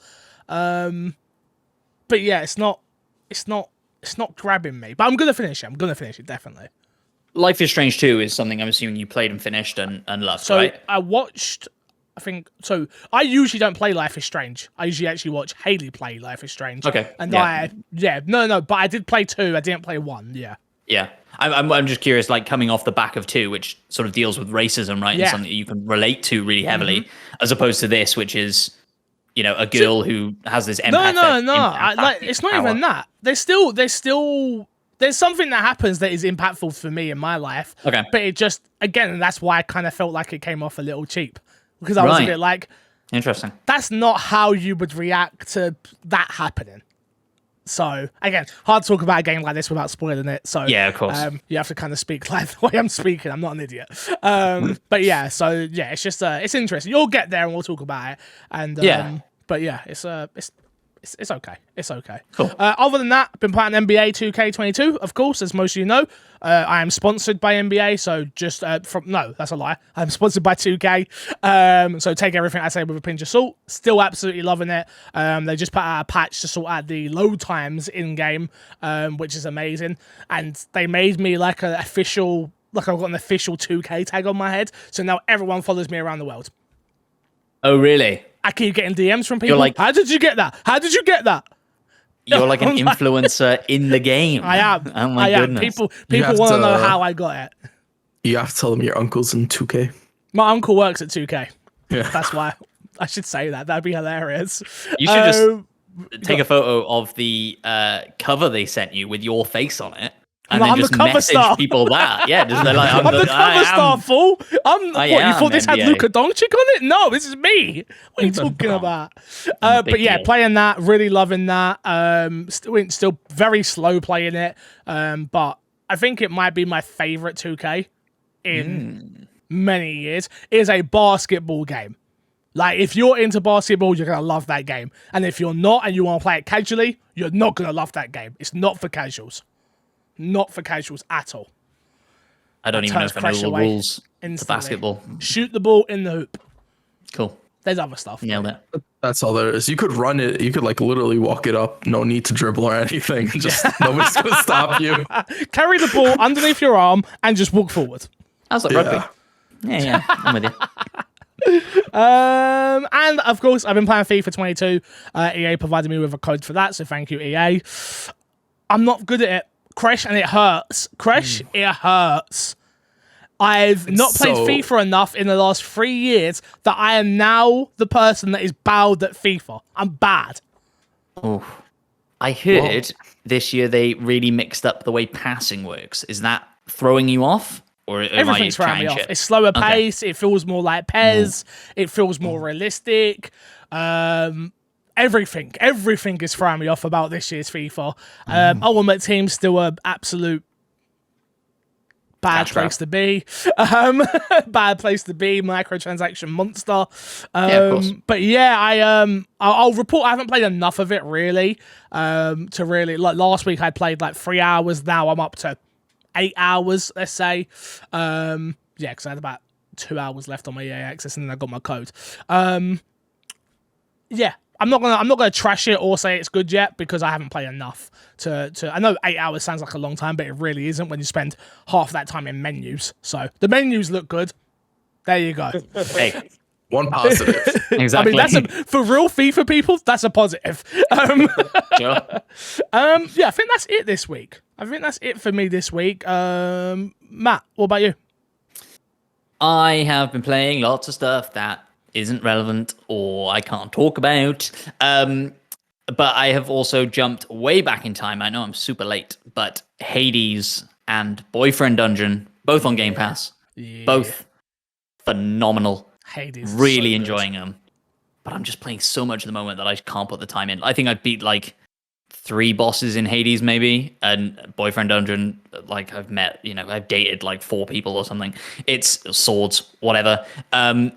But yeah, it's not grabbing me. But I'm gonna finish it, definitely. Life is Strange 2 is something I'm assuming you played and finished and loved, right? So I watched, I usually don't play Life is Strange. I usually actually watch Haley play Life is Strange. Okay. And but I did play 2. I didn't play 1. Yeah. Yeah. I'm just curious, like coming off the back of 2, which sort of deals with racism, right? And something that you can relate to really heavily, as opposed to this, which is, a girl who has this empathy. No. It's not even that. There's something that happens that is impactful for me in my life. Okay. But it just, again, that's why I kind of felt like it came off a little cheap. Because I was a bit like... Interesting. That's not how you would react to that happening. So, again, hard to talk about a game like this without spoiling it. So yeah, of course. You have to kind of speak like the way I'm speaking. I'm not an idiot. But yeah, so yeah, it's just, it's interesting. You'll get there and we'll talk about it. And but yeah, it's okay. It's okay. Cool. Other than that, I've been playing NBA 2K22, of course, as most of you know. I am sponsored by NBA, so just no, that's a lie. I'm sponsored by 2K. So take everything I say with a pinch of salt. Still absolutely loving it. They just put out a patch to sort out the load times in game, which is amazing. And they made me like I've got an official 2K tag on my head. So now everyone follows me around the world. Oh, really? I keep getting DMs from people. How did you get that? How did you get that? You're like an influencer in the game. I am. Oh my goodness. People want to know how I got it. You have to tell them your uncle's in 2K. My uncle works at 2K. Yeah. That's why I should say that. That'd be hilarious. You should just take a photo of the cover they sent you with your face on it. And then just message people that. Yeah, just like, I'm the cover star, fool. You thought this had Luka Doncic on it? No, this is me. What are you talking about? But yeah, playing that, really loving that. Still very slow playing it. But I think it might be my favorite 2K in many years. It is a basketball game. Like, if you're into basketball, you're going to love that game. And if you're not and you want to play it casually, you're not going to love that game. It's not for casuals. Not for casuals at all. I don't even know if I know Kresh the away rules to instantly. basketball. Shoot the ball in the hoop. Cool. There's other stuff. Nailed it. That's all there is. You could run it. You could like literally walk it up. No need to dribble or anything. Just nobody's gonna stop you. Carry the ball underneath your arm and just walk forward. That's like rugby. Yeah, I'm with you. And of course, I've been playing FIFA 22. EA provided me with a code for that, so thank you, EA. I'm not good at it, Kresh, and it hurts. Kresh, it hurts. I've not played FIFA enough in the last 3 years that I am now the person that is bowed at FIFA. I'm bad. Oh, I heard this year they really mixed up the way passing works. Is that throwing you off? Or everything's throwing me off. It's slower pace. It feels more like PES. It feels more realistic. Everything is throwing me off about this year's FIFA. Ultimate Team's still an absolute bad place to be. Bad place to be. Microtransaction monster. Of course. But yeah, I'll report. I haven't played enough of it really. To really like last week I played like 3 hours. Now I'm up to 8 hours. Let's say. Yeah, because I had about 2 hours left on my EA access, and then I got my code. Yeah. I'm not gonna trash it or say it's good yet because I haven't played enough to I know 8 hours sounds like a long time, but it really isn't when you spend half that time in menus. So the menus look good. There you go. Hey, one positive. Exactly. I mean, for real FIFA people, that's a positive. Sure. Yeah, I think that's it this week. I think that's it for me this week. Matt, what about you? I have been playing lots of stuff that isn't relevant or I can't talk about. But I have also jumped way back in time. I know I'm super late, but Hades and Boyfriend Dungeon, both on Game Pass. Yeah. Both phenomenal. Hades. Really enjoying them. But I'm just playing so much at the moment that I can't put the time in. I think I beat like 3 bosses in Hades maybe, and Boyfriend Dungeon, like I've dated like 4 people or something. It's swords, whatever.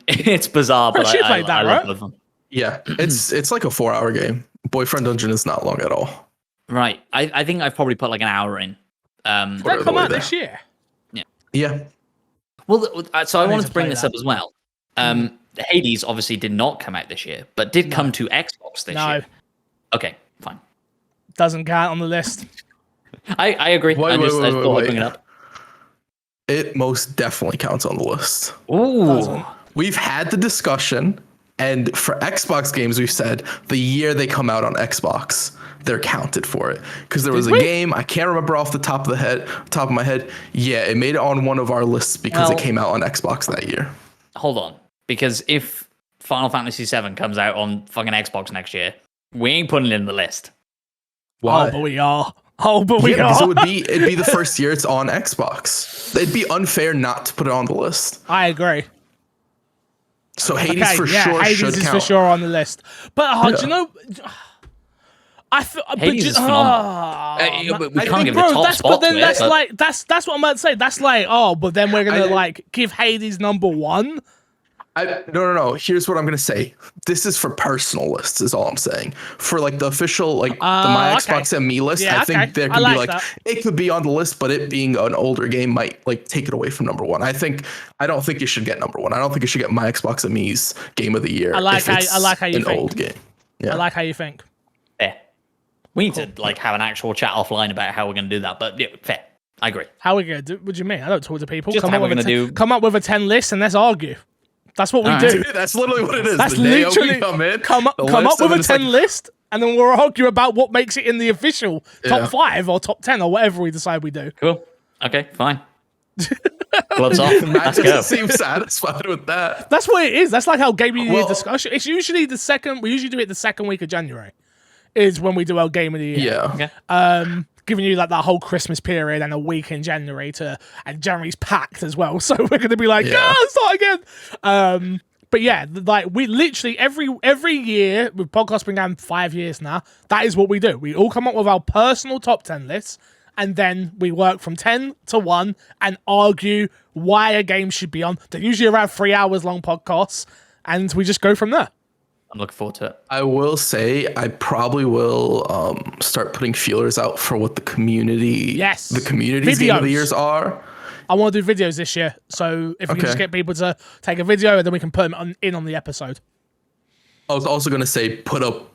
It's bizarre, but I love both of them. Yeah, it's like a 4-hour game. Boyfriend Dungeon is not long at all. Right. I think I've probably put like an hour in. Did that come out this year? Yeah. Well, so I wanted to bring play this that. up as well. Hades obviously did not come out this year, but did come to Xbox this year. Okay, fine. Doesn't count on the list. I agree. I thought I'd bring it up. It most definitely counts on the list. Ooh. We've had the discussion, and for Xbox games, we've said the year they come out on Xbox, they're counted for it. Because there was a game, I can't remember off the top of my head. Yeah, it made it on one of our lists because it came out on Xbox that year. Hold on. Because if Final Fantasy VII comes out on fucking Xbox next year, we ain't putting it in the list. Why? Oh, but we are. Because it'd be the first year it's on Xbox. It'd be unfair not to put it on the list. I agree. So Hades sure Hades should is count. for sure on the list. But do you know? I feel Hades is phenomenal. We can't give it a top spot. But then that's what I'm about to say. That's like, but then we're gonna give Hades number 1. No. Here's what I'm gonna say. This is for personal lists, is all I'm saying. For like the official, like the My Xbox and Me list, I think there could be it could be on the list, but it being an older game might like take it away from number 1. I don't think it should get number 1. I don't think it should get My Xbox and Me's Game of the Year. I like how you think. Old game. Yeah. I like how you think. Fair. We need to like have an actual chat offline about how we're gonna do that, but yeah, fair. I agree. How are we gonna do? What do you mean? I don't talk to people. Just Come up with a 10 list and let's argue. That's what we do. That's literally what it is. That's the day literally we come up with a 10 list, and then we'll argue about what makes it in the official top 5 or top 10 or whatever we decide we do. Cool. Okay, fine. Gloves off. Matt doesn't seem satisfied with that. That's what it is. That's like how Game of the Year discussion. It's usually the second. We usually do it the second week of January. Is when we do our Game of the Year. Yeah. Okay. Giving you like that whole Christmas period and a week in January and January's packed as well. So we're gonna be like, start again. But yeah, like we literally every year with podcast been going 5 years now. That is what we do. We all come up with our personal top 10 lists, and then we work from 10 to 1 and argue why a game should be on. They're usually around 3 hours long podcasts, and we just go from there. I'm looking forward to it. I will say I probably will start putting feelers out for what the community Yes. the community's Game of the Years are. I want to do videos this year. So if we can just get people to take a video and then we can put them in on the episode. I was also going to say, put up,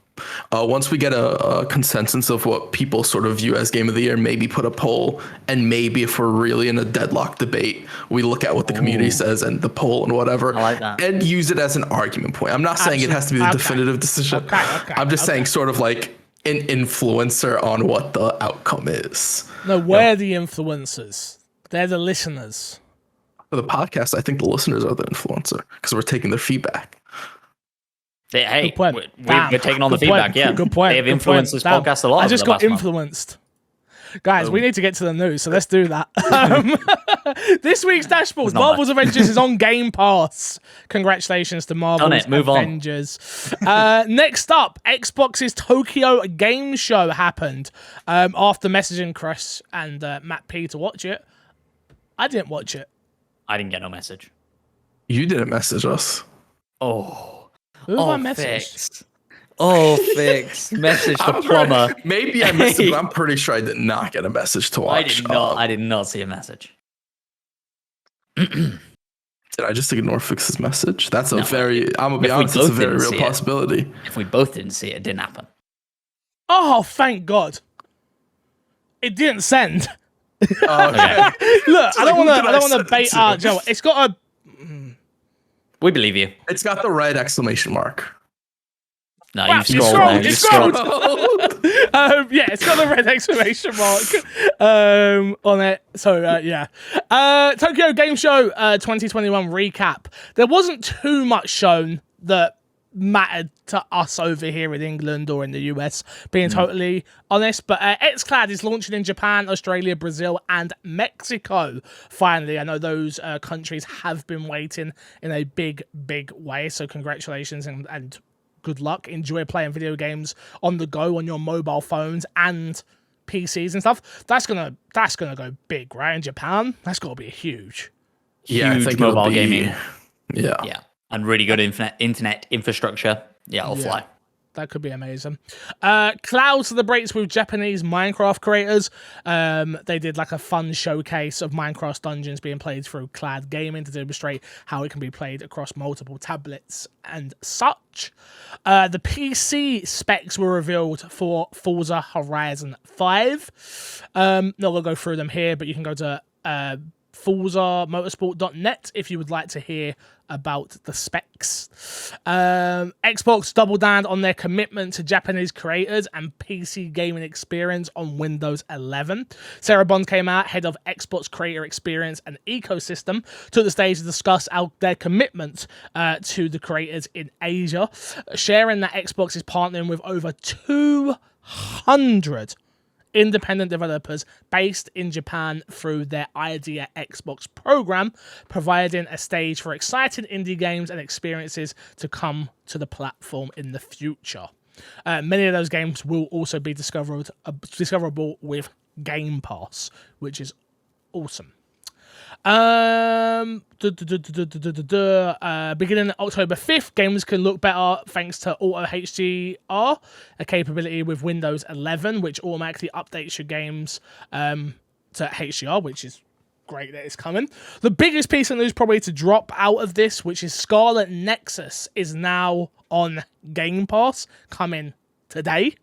once we get a consensus of what people sort of view as game of the year, maybe put a poll, and maybe if we're really in a deadlock debate, we look at what the community says and the poll and whatever, I like that. and use it as an argument point. I'm not saying it has to be the definitive decision. I'm just saying sort of like an influencer on what the outcome is. No, we're the influencers. They're the listeners. For the podcast, I think the listeners are the influencer because we're taking their feedback. Hey, we're taking on the feedback, yeah. Good point. They have influenced this podcast a lot. I just got influenced. Guys, we need to get to the news, so let's do that. This week's Dashboards, Marvel's Avengers is on Game Pass. Congratulations to Marvel's Avengers. Next up, Xbox's Tokyo Game Show happened. After messaging Kresh and Matt P to watch it, I didn't watch it. I didn't get no message. You didn't message us. Who have I messaged? Fix. Message the plumber. Maybe I missed it, but I'm pretty sure I did not get a message to watch. I did not see a message. Did I just ignore Fix's message? That's I'm gonna be honest, it's a very real possibility. If we both didn't see it, it didn't happen. Oh, thank God. It didn't send. Okay. Look, I don't want to bait our Joe. It's got a... We believe you. It's got the red exclamation mark. No, wow, you scrolled. It's got the red exclamation mark on it. So, yeah. Tokyo Game Show 2021 recap. There wasn't too much shown that mattered to us over here in England or in the US, being totally honest, but xCloud is launching in Japan, Australia, Brazil, and Mexico. Finally, I know those countries have been waiting in a big way, so congratulations and good luck. Enjoy playing video games on the go on your mobile phones and PCs and stuff. That's gonna go big, right? In Japan, that's gotta be huge. Yeah, huge mobile gaming. Yeah. And really good internet infrastructure. Yeah, it'll fly. That could be amazing. Cloud celebrates with Japanese Minecraft creators. They did like a fun showcase of Minecraft dungeons being played through Cloud Gaming to demonstrate how it can be played across multiple tablets and such. The PC specs were revealed for Forza Horizon 5. Not going to go through them here, but you can go to ForzaMotorsport.net if you would like to hear about the specs. Xbox doubled down on their commitment to Japanese creators and PC gaming experience on Windows 11. Sarah Bond came out, head of Xbox creator experience and ecosystem, took the stage to discuss their commitment to the creators in Asia, sharing that Xbox is partnering with over 200 independent developers based in Japan through their Idea Xbox program, providing a stage for exciting indie games and experiences to come to the platform in the future. Many of those games will also be discoverable with Game Pass, which is awesome. Beginning October 5th, games can look better thanks to Auto HDR, a capability with Windows 11, which automatically updates your games to HDR, which is great that it's coming. The biggest piece of news probably to drop out of this, which is Scarlet Nexus is now on Game Pass, coming today.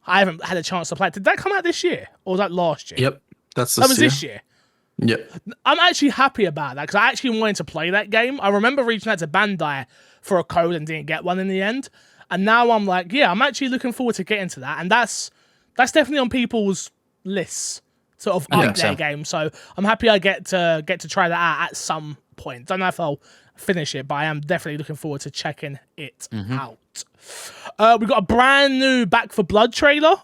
I haven't had a chance to play it. Did that come out this year? Or was that last year? Yep. That was this year. Yep. I'm actually happy about that because I actually wanted to play that game. I remember reaching out to Bandai for a code and didn't get one in the end. And now I'm like, yeah, I'm actually looking forward to getting to that. And that's definitely on people's lists sort of up their game. So I'm happy I get to try that out at some point. Don't know if I'll finish it, but I am definitely looking forward to checking it out. We've got a brand new Back 4 Blood trailer.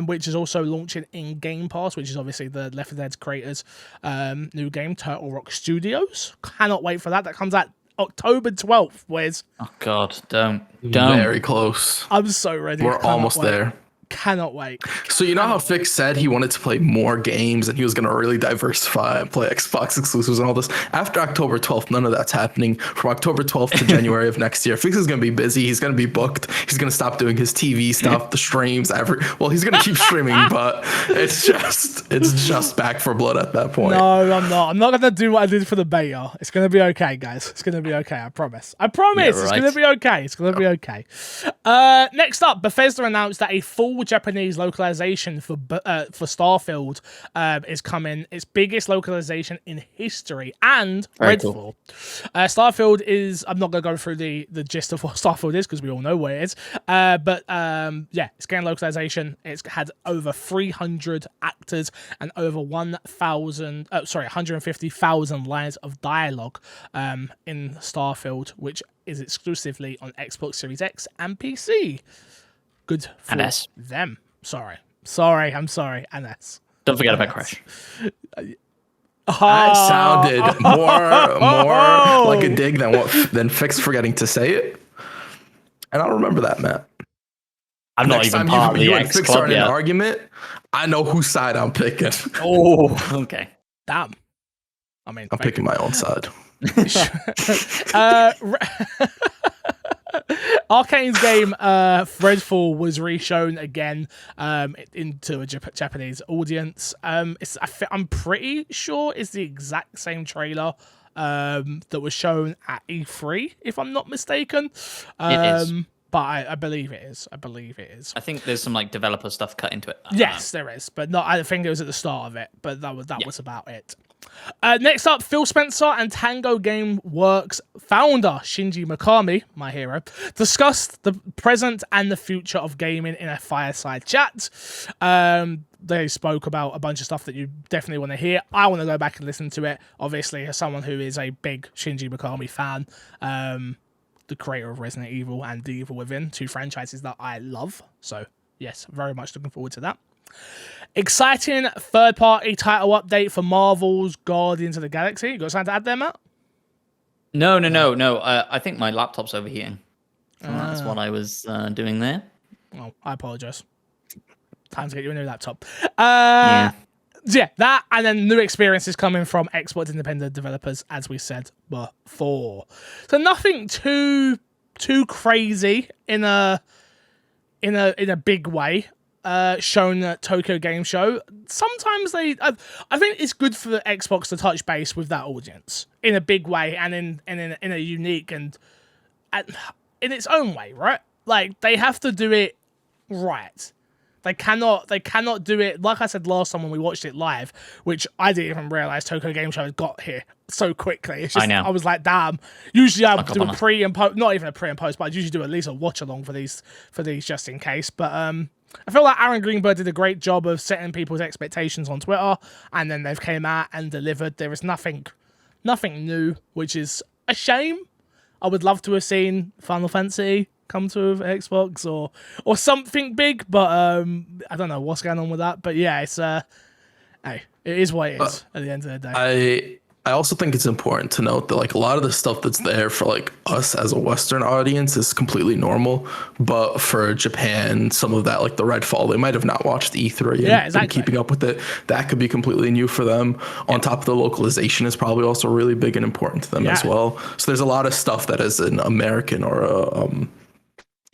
Which is also launching in Game Pass, which is obviously the Left 4 Dead creators' new game, Turtle Rock Studios. Cannot wait for that. That comes out October 12th, Wes. Oh, God, don't. Very close. I'm so ready. We're almost there. cannot wait. So you know how Fix said he wanted to play more games and he was going to really diversify and play Xbox exclusives and all this? After October 12th, none of that's happening. From October 12th to January of next year, Fix is going to be busy. He's going to be booked. He's going to stop doing his TV stuff, the streams, well, he's going to keep streaming, but it's just Back for Blood at that point. No, I'm not. I'm not going to do what I did for the beta. It's going to be okay, guys. It's going to be okay. I promise. I promise. Yeah, right. It's going to be okay. It's going to be okay. Next up, Bethesda announced that a full Japanese localization for Starfield is coming. Its biggest localization in history, and Very Redfall. cool. Starfield is. I'm not going to go through the gist of what Starfield is because we all know what it is. But it's getting localization. It's had over 300 actors and over 150,000 lines of dialogue in Starfield, which is exclusively on Xbox Series X and PC. Good for them. Sorry, I'm sorry, NS. Don't forget about Kresh. That sounded more like a dig than Fix forgetting to say it. And I'll remember that, Matt. I'm not even part of the X Fix club are in yet. an argument. I know whose side I'm picking. Oh, okay. Damn. I mean, I'm picking my own side. Arcane's game Redfall was reshown again into a Japanese audience. I'm pretty sure it's the exact same trailer that was shown at E3, if I'm not mistaken. It is. But I believe it is. I think there's some like developer stuff cut into it. Yes, there is, but not. I think it was at the start of it, but that was about it. Next up, Phil Spencer and Tango Gameworks founder Shinji Mikami, my hero, discussed the present and the future of gaming in a fireside chat. They spoke about a bunch of stuff that you definitely want to hear. I want to go back and listen to it, obviously, as someone who is a big Shinji Mikami fan. The creator of Resident Evil and The Evil Within, two franchises that I love. So, yes, very much looking forward to that. Exciting third-party title update for Marvel's Guardians of the Galaxy. You got something to add there, Matt? No. I think my laptop's overheating. So that's what I was doing there. Oh, I apologize. Time to get you a new laptop. Yeah, that and then new experiences coming from Xbox independent developers, as we said before. So nothing too crazy in a big way. Shown at Tokyo Game Show. Sometimes I think it's good for the Xbox to touch base with that audience in a big way and in a unique and in its own way, right? Like they have to do it right. They cannot do it like I said last time when we watched it live, which I didn't even realize Tokyo Game Show had got here so quickly. It's just, I know. I was like, damn. Usually I would do a on pre and post, not even a pre and post, but I'd usually do at least a watch along for these just in case. But I feel like Aaron Greenberg did a great job of setting people's expectations on Twitter, and then they've came out and delivered. There is nothing new, which is a shame. I would love to have seen Final Fantasy come to Xbox or something big, but I don't know what's going on with that. But yeah, it's hey, it is what it is at the end of the day. I also think it's important to note that like a lot of the stuff that's there for like us as a Western audience is completely normal, but for Japan, some of that like the Redfall, they might have not watched E3 and been keeping up with it. That could be completely new for them. On top of the localization is probably also really big and important to them as well. So there's a lot of stuff that as an American or a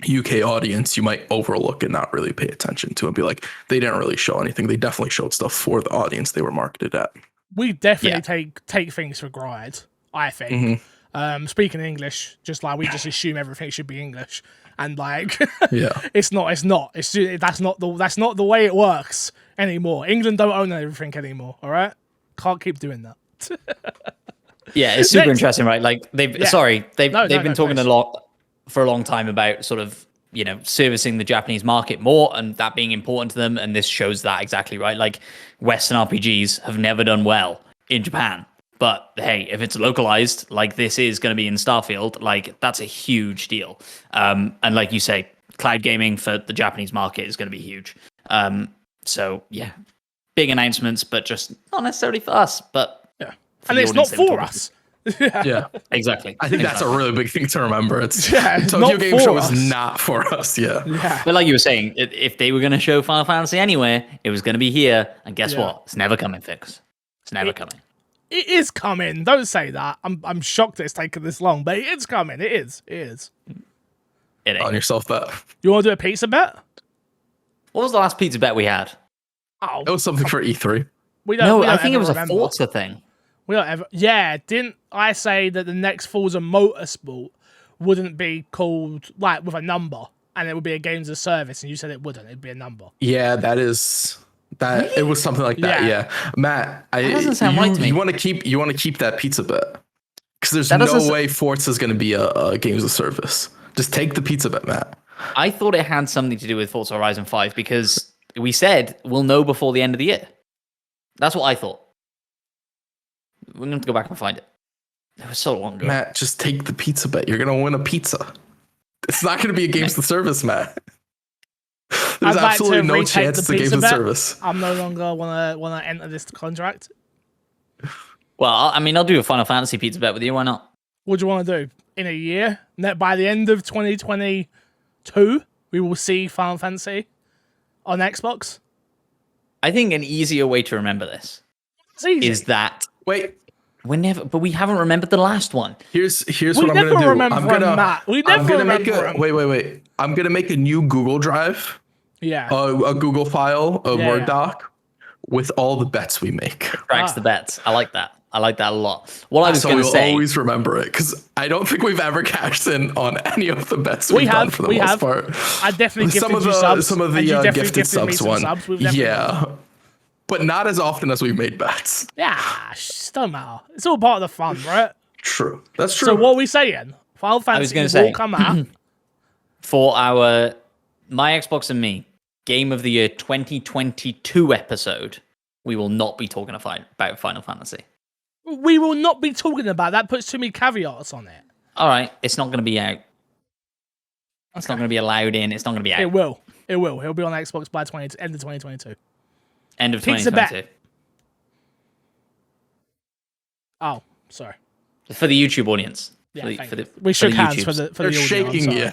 UK audience you might overlook and not really pay attention to and be like, they didn't really show anything. They definitely showed stuff for the audience they were marketed at. We definitely take things for granted, I think. Mm-hmm. Speaking English, just like we just assume everything should be English, and like, it's not. That's not the way it works anymore. England don't own everything anymore. All right, can't keep doing that. Yeah, it's super interesting, right? Like they've been talking a lot for a long time about sort of, you know, servicing the Japanese market more and that being important to them. And this shows that exactly, right? Like Western RPGs have never done well in Japan. But hey, if it's localized, like this is going to be in Starfield, like that's a huge deal. And like you say, cloud gaming for the Japanese market is going to be huge. So yeah, big announcements, but just not necessarily for us, but yeah. And it's not for us. Yeah. Exactly. I think that's a really big thing to remember. It's Tokyo not Game for Show us. is not for us. Yeah. Yeah. But like you were saying, if they were going to show Final Fantasy anywhere, it was going to be here. And guess Yeah. what? It's never coming, Fix. It's never coming. It is coming. Don't say that. I'm shocked that it's taken this long, but it's coming. It is. It is. It ain't. On yourself, bet. You want to do a pizza bet? What was the last pizza bet we had? Oh, It was something for E3. we don't. No, we don't I think it ever was remember. a Forza thing. We don't ever. Yeah, didn't I say that the next Forza Motorsport wouldn't be called like with a number, and it would be a games of service, and you said it wouldn't. It'd be a number. Yeah, that is that. Really? It was something like that. Yeah. Yeah, Matt, That doesn't sound right to me. You want to keep that pizza bet because there's That doesn't no s- way Forza is going to be a games of service. Just take the pizza bet, Matt. I thought it had something to do with Forza Horizon 5 because we said we'll know before the end of the year. That's what I thought. We're going to have to go back and find it. It was so long ago. Matt, just take the pizza bet. You're going to win a pizza. It's not going to be a games of service, Matt. There's I'd like absolutely to no retake chance the it's a games pizza of bet. service. I'm no longer wanna enter this contract. Well, I mean, I'll do a Final Fantasy pizza bet with you. Why not? What do you want to do in a year? By the end of 2022, we will see Final Fantasy on Xbox. I think an easier way to remember this It's easy. is that Wait, we haven't remembered the last one. here's We what I'm never going to do. remember I'm gonna, Matt. We I'm never gonna make remember a him. wait. I'm going to make a new Google Drive, Yeah. a Google file, a Yeah, Word yeah. doc with all the bets we make. Cracks the bets. I like that. I like that a lot. What I was So going to we'll say. always remember it because I don't think we've ever cashed in on any of the bets we've done for the most part. I definitely Some gifted of you the subs. some of and you the definitely gifted gifted me subs some one, subs. We've definitely done yeah, but not as often as we've made bets. Yeah, don't matter. It's all part of the fun, right? True, that's true. So what are we saying? Final Fantasy gonna will say- come out. For our My Xbox and Me Game of the Year 2022 episode, we will not be talking about Final Fantasy. We will not be talking about that. Puts too many caveats on it. All right, it's not going to be out. It's not going to be allowed in. It's not going to be out. It will. It will. It'll be on Xbox by end of 2022. End of Pizza bet. 2022. Oh, sorry. For the YouTube audience. Yeah, For the- thank for you. the- We for shook the hands YouTubes. for the They're audio. I'm shaking sorry. you.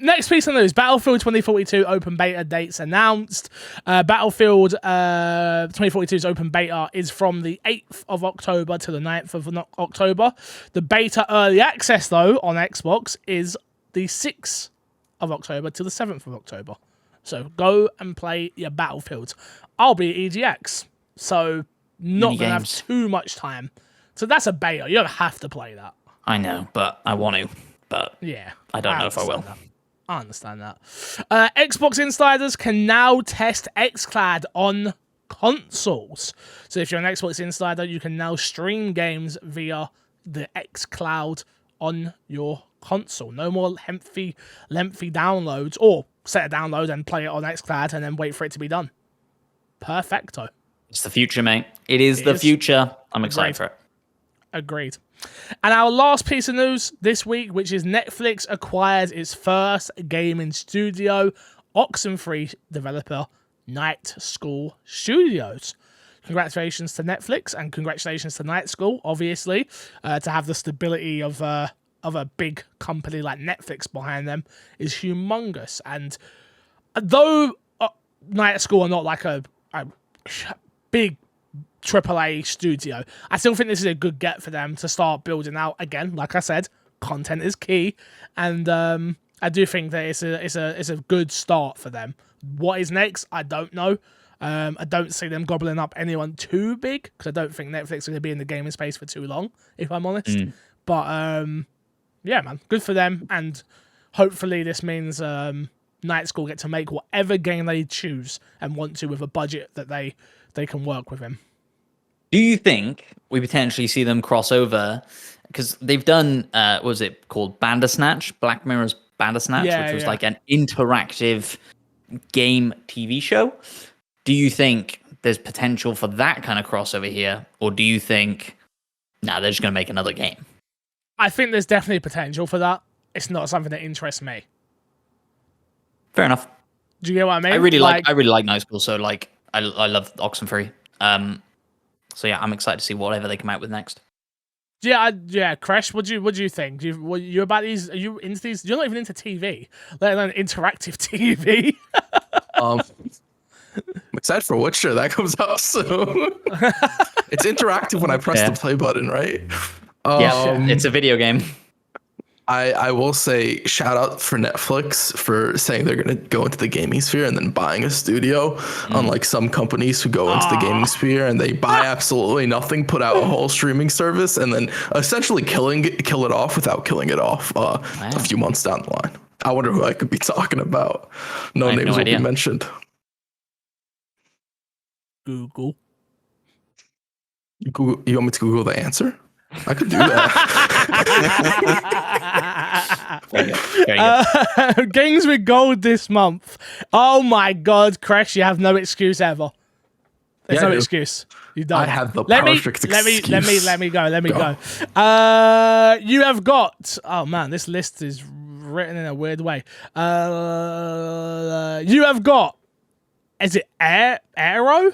Next piece of news: Battlefield 2042 open beta dates announced. Battlefield 2042's open beta is from the 8th of October to the 9th of October. The beta early access, though, on Xbox is the 6th of October to the 7th of October. So go and play your Battlefields. I'll be at EGX, so not going to have Minigames. too much time. So that's a beta. You don't have to play that. I know, but I want to. But Yeah. I don't know if I will. understand that. I understand that. Xbox insiders can now test xCloud on consoles. So if you're an Xbox insider, you can now stream games via the xCloud on your console. No more lengthy downloads, or set a download and play it on xCloud and then wait for it to be done. Perfecto. It's the future, mate. It is the is. future. I'm excited Agreed. for it. Agreed. And our last piece of news this week, which is Netflix acquires its first gaming studio, Oxenfree developer Night School Studios. Congratulations to Netflix and congratulations to Night School, obviously, to have the stability of a big company like Netflix behind them is humongous. And though Night School are not like a big AAA studio, I still think this is a good get for them to start building out again. Like I said, content is key, and I do think that it's a good start for them. What is next? I don't know. I don't see them gobbling up anyone too big because I don't think Netflix is going to be in the gaming space for too long, if I'm honest. But yeah, man, good for them, and hopefully this means Night School get to make whatever game they choose and want to with a budget that they can work with him. Do you think we potentially see them cross over? Because they've done, what was it called? Bandersnatch? Black Mirror's Bandersnatch, Yeah, which was yeah. like an interactive game TV show. Do you think there's potential for that kind of crossover here? Or do you think, they're just going to make another game? I think there's definitely potential for that. It's not something that interests me. Fair enough. Do you get what I mean? I really like Night School, so like I love Oxenfree. So yeah, I'm excited to see whatever they come out with next. Yeah, Kresh, what do you think? You about these? Are you into these? You're not even into TV, let alone interactive TV. I'm excited for Witcher. That comes out soon. It's interactive when I press the play button, right? Yeah, it's a video game. I will say shout out for Netflix for saying they're going to go into the gaming sphere and then buying a studio, unlike some companies who go into the gaming sphere and they buy absolutely nothing, put out a whole streaming service, and then essentially kill it off without killing it off a few months down the line. I wonder who I could be talking about. No names will be mentioned. Google. You want me to Google the answer? I could do that. Very good. Games with gold this month. Oh my God, Kresh, you have no excuse ever. There's no excuse. You don't. I have the perfect excuse. Let me go. You have got. Oh man, this list is written in a weird way. You have got. Is it Aero?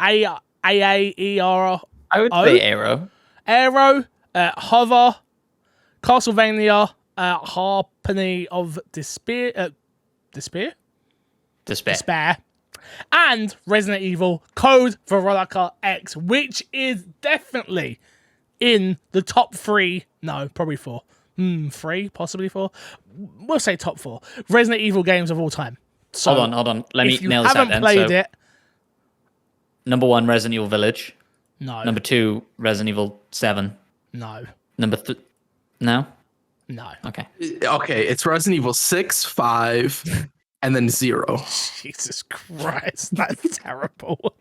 A-A-E-R-O? I would say Aero. Aero, Hover, Castlevania, Harmony of Despair, and Resident Evil Code Veronica X, which is definitely in the top 3. No, probably 4. 3, possibly 4. We'll say top 4 Resident Evil games of all time. So hold on. Let me nail this out then. If you haven't played it, number 1, Resident Evil Village. No. Number 2, Resident Evil 7. No. Number 3, no? No. Okay. Okay, it's Resident Evil 6, 5, and then 0. Jesus Christ, that's terrible.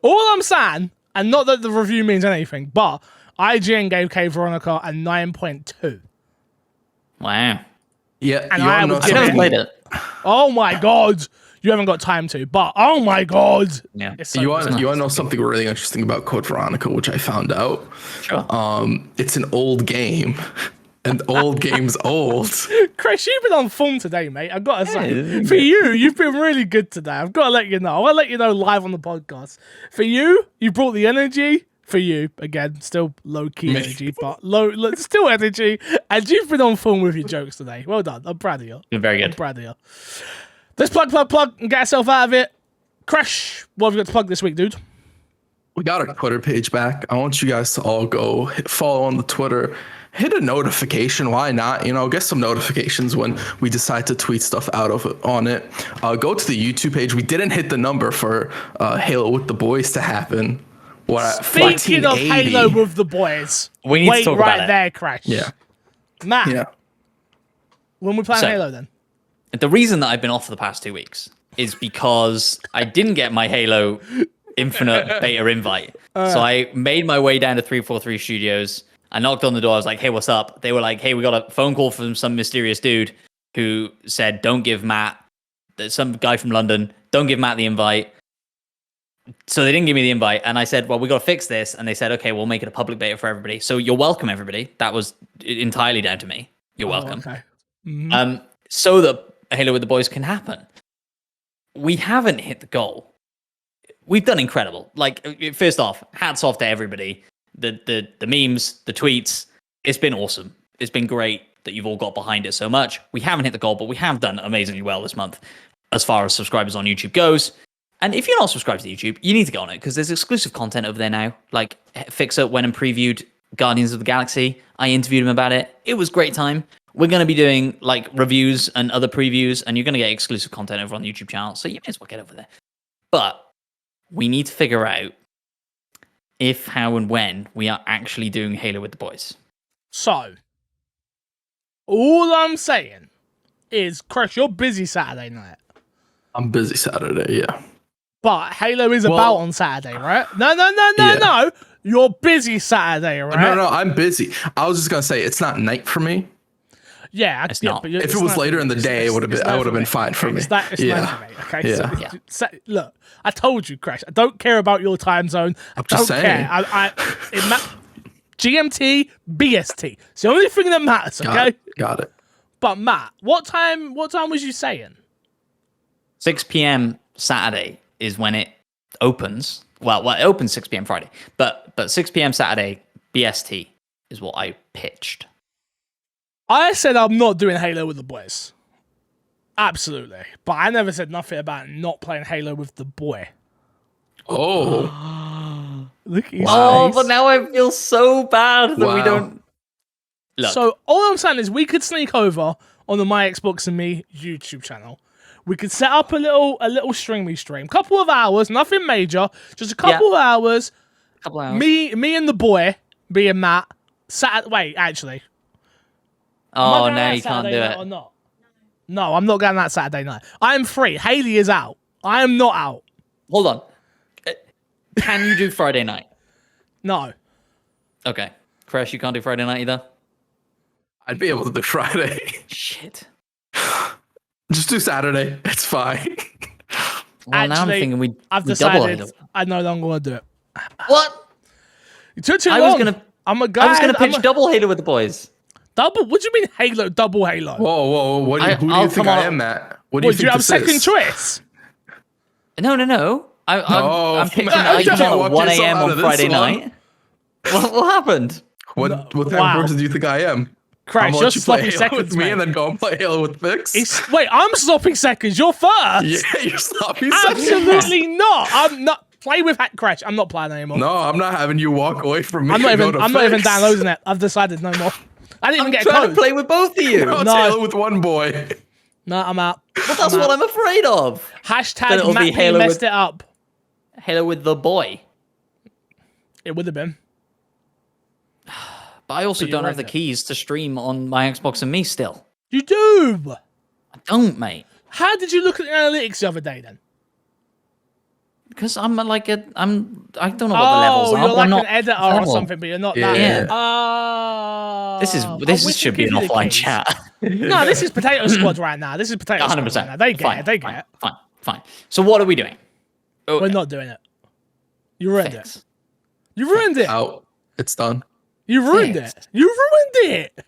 All I'm saying, and not that the review means anything, but IGN gave Code Veronica a 9.2. Wow. Yeah, and I would give it. Oh my God. You haven't got time to, but oh my God. Yeah. You want to know something really interesting about Code Veronica, which I found out? Sure. It's an old game, and old game's old. Kresh, you've been on form today, mate. I've got to say, for you've been really good today. I've got to let you know. I want to let you know live on the podcast. For you brought the energy. For you, again, still low-key energy, but still energy. And you've been on form with your jokes today. Well done. I'm proud of you. You're very good. I'm proud of you. Let's plug, and get yourself out of it. Kresh, what have you got to plug this week, dude? We got our Twitter page back. I want you guys to all go follow on the Twitter. Hit a notification. Why not? Get some notifications when we decide to tweet stuff out of it on it. Go to the YouTube page. We didn't hit the number for Halo with the Boys to happen. Speaking of Halo with the Boys, we need to talk about it. There, Kresh. Yeah. Matt. Yeah. When we playing Halo then? The reason that I've been off for the past 2 weeks is because I didn't get my Halo Infinite beta invite. So I made my way down to 343 Studios. I knocked on the door. I was like, hey, what's up? They were like, hey, we got a phone call from some mysterious dude who said, don't give Matt, some guy from London, don't give Matt the invite. So they didn't give me the invite. And I said, well, we got to fix this. And they said, okay, we'll make it a public beta for everybody. So you're welcome, everybody. That was entirely down to me. You're welcome. Okay. Mm-hmm. So that Halo with the Boys can happen. We haven't hit the goal. We've done incredible. Like, first off, hats off to everybody. The memes, the tweets. It's been awesome. It's been great that you've all got behind it so much. We haven't hit the goal, but we have done amazingly well this month as far as subscribers on YouTube goes. And if you're not subscribed to YouTube, you need to go on it because there's exclusive content over there now. Like, Fixer went and previewed Guardians of the Galaxy. I interviewed him about it. It was a great time. We're going to be doing like reviews and other previews, and you're going to get exclusive content over on the YouTube channel. So you may as well get over there. But we need to figure out if, how, and when we are actually doing Halo with the Boys. So, all I'm saying is, Kresh, you're busy Saturday night. I'm busy Saturday, yeah. But Halo is about on Saturday, right? No. You're busy Saturday, right? No, I'm busy. I was just going to say, it's not night for me. Yeah, it's not. But if it was later in the day, I would have been fine for me. It's not for me. Okay. Yeah. So, look, I told you, Kresh. I don't care about your time zone. I'm just saying. GMT, BST. It's the only thing that matters. Okay. Got it. But Matt, what time was you saying? 6 p.m. Saturday is when it opens. Well, it opens 6 p.m. Friday, but 6 p.m. Saturday BST is what I pitched. I said I'm not doing Halo with the boys. Absolutely. But I never said nothing about not playing Halo with the boy. Oh. Look at his Oh, face. but now I feel so bad that we Wow. don't. Look, So all I'm saying is we could sneak over on the My Xbox and Me YouTube channel. We could set up a little stream. Couple of hours, nothing major, just a couple of hours. couple hours. Me and the boy, being Matt. Wait, actually. Am I Oh, going no, out you can't Saturday do night it. Or not? No, I'm not going that Saturday night. I am free. Haley is out. I am not out. Hold on. Can you do Friday night? No. Okay. Kresh, you can't do Friday night either? I'd be able to do Friday. Shit. Just do Saturday. It's fine. Well, now I'm Actually, thinking I've we double decided it. I no longer want to do it. What? You took too I long. was gonna. I'm a guy. I was gonna pitch double Halo with the boys. double. What do you mean Halo? Double Halo. Whoa. Who do I'll you think come I on. am, Matt? What do you Would think you have this second is? choice? No. I'm pitching man, that I you come can't on walk at 1 yourself a.m. out on of this Friday one. night. What happened? What type Wow. of person do you think I am? Crash, I'm gonna you're let you play sloppy Halo seconds, with me man. and then go and play Halo with Vix. Wait, I'm sloppy seconds. You're first. Yeah, you're sloppy seconds. Absolutely not. I'm not. Play with Crash. I'm not playing anymore. No, I'm not having you walk away from me. I'm not and go even. to I'm not even Vix. downloading it. I've decided no more. I didn't even I'm get a trying code. to play with both of you. No, it's No. Halo with one boy. No, I'm out. But that's what I'm afraid of. Then Hashtag it'll be Matt P Halo messed with- it up. Halo with the boy. It would have been. But I also you don't have ruined the it. keys to stream on my Xbox and me still. You do. I don't, mate. How did you look at the analytics the other day then? Because I'm like I don't know what the levels are. You're but like I'm not an editor or level. something, but you're not Yeah. that. This should be an offline chat. No, this is Potato Squad right now. This is Potato Squad 100%. right now. They get Fine, it. They get it. Fine. So what are we doing? Oh, We're not doing it. You ruined fix. it. You ruined it. Out. It's done. You ruined Fix. it. You ruined it.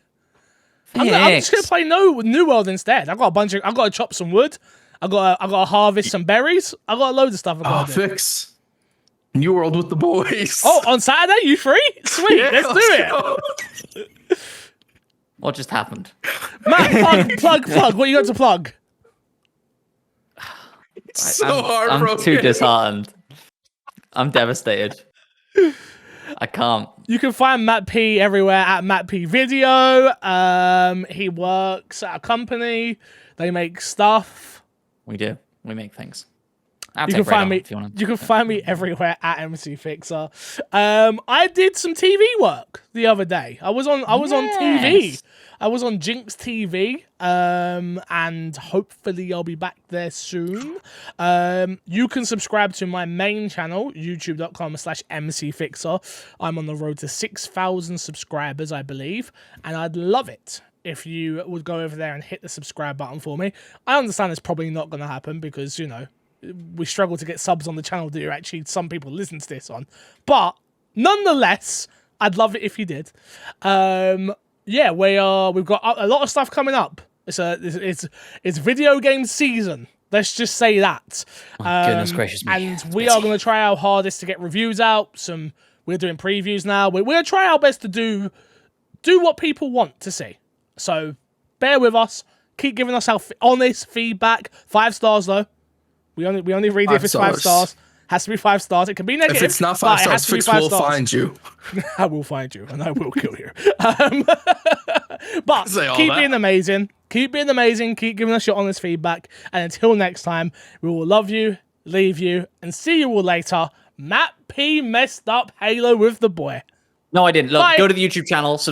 I'm just gonna Fix. play New World instead. I got to chop some wood. I got to harvest some berries. I got loads of stuff. I Oh, got to do. Fix. New World with the boys. Oh, on Saturday, you free? Sweet, Yeah, let's do it. go. What just happened? Matt, plug. What you got to plug? It's so I'm heartbroken. too disheartened. I'm devastated. I can't. You can find Matt P everywhere at Matt P Video. He works at a company. They make stuff. We do. We make things. You can find me. You can find me everywhere at MC Fixer. I did some TV work the other day. I was on TV. I was on Jinx TV. And hopefully I'll be back there soon. You can subscribe to my main channel, youtube.com/MCFixer. I'm on the road to 6,000 subscribers, I believe, and I'd love it if you would go over there and hit the subscribe button for me. I understand it's probably not going to happen because, you know, we struggle to get subs on the channel that actually some people listen to this on. But nonetheless, I'd love it if you did. Yeah, we've got a lot of stuff coming up. It's video game season. Let's just say that. Goodness gracious me. And we are going to try our hardest to get reviews out. We're doing previews now. We're going to try our best to do what people want to see. So bear with us. Keep giving us our honest feedback. 5 stars though. We only read it if it's 5 stars. Has to be 5 stars. It can be negative. If it's not but 5 it has stars, to be Fix 5 will stars. find you. I will find you and I will kill you. But Say all keep that. being amazing. Keep being amazing. Keep giving us your honest feedback. And until next time, we will love you, leave you, and see you all later. Matt P messed up Halo with the boy. No, I didn't. Look, Bye. go to the YouTube channel.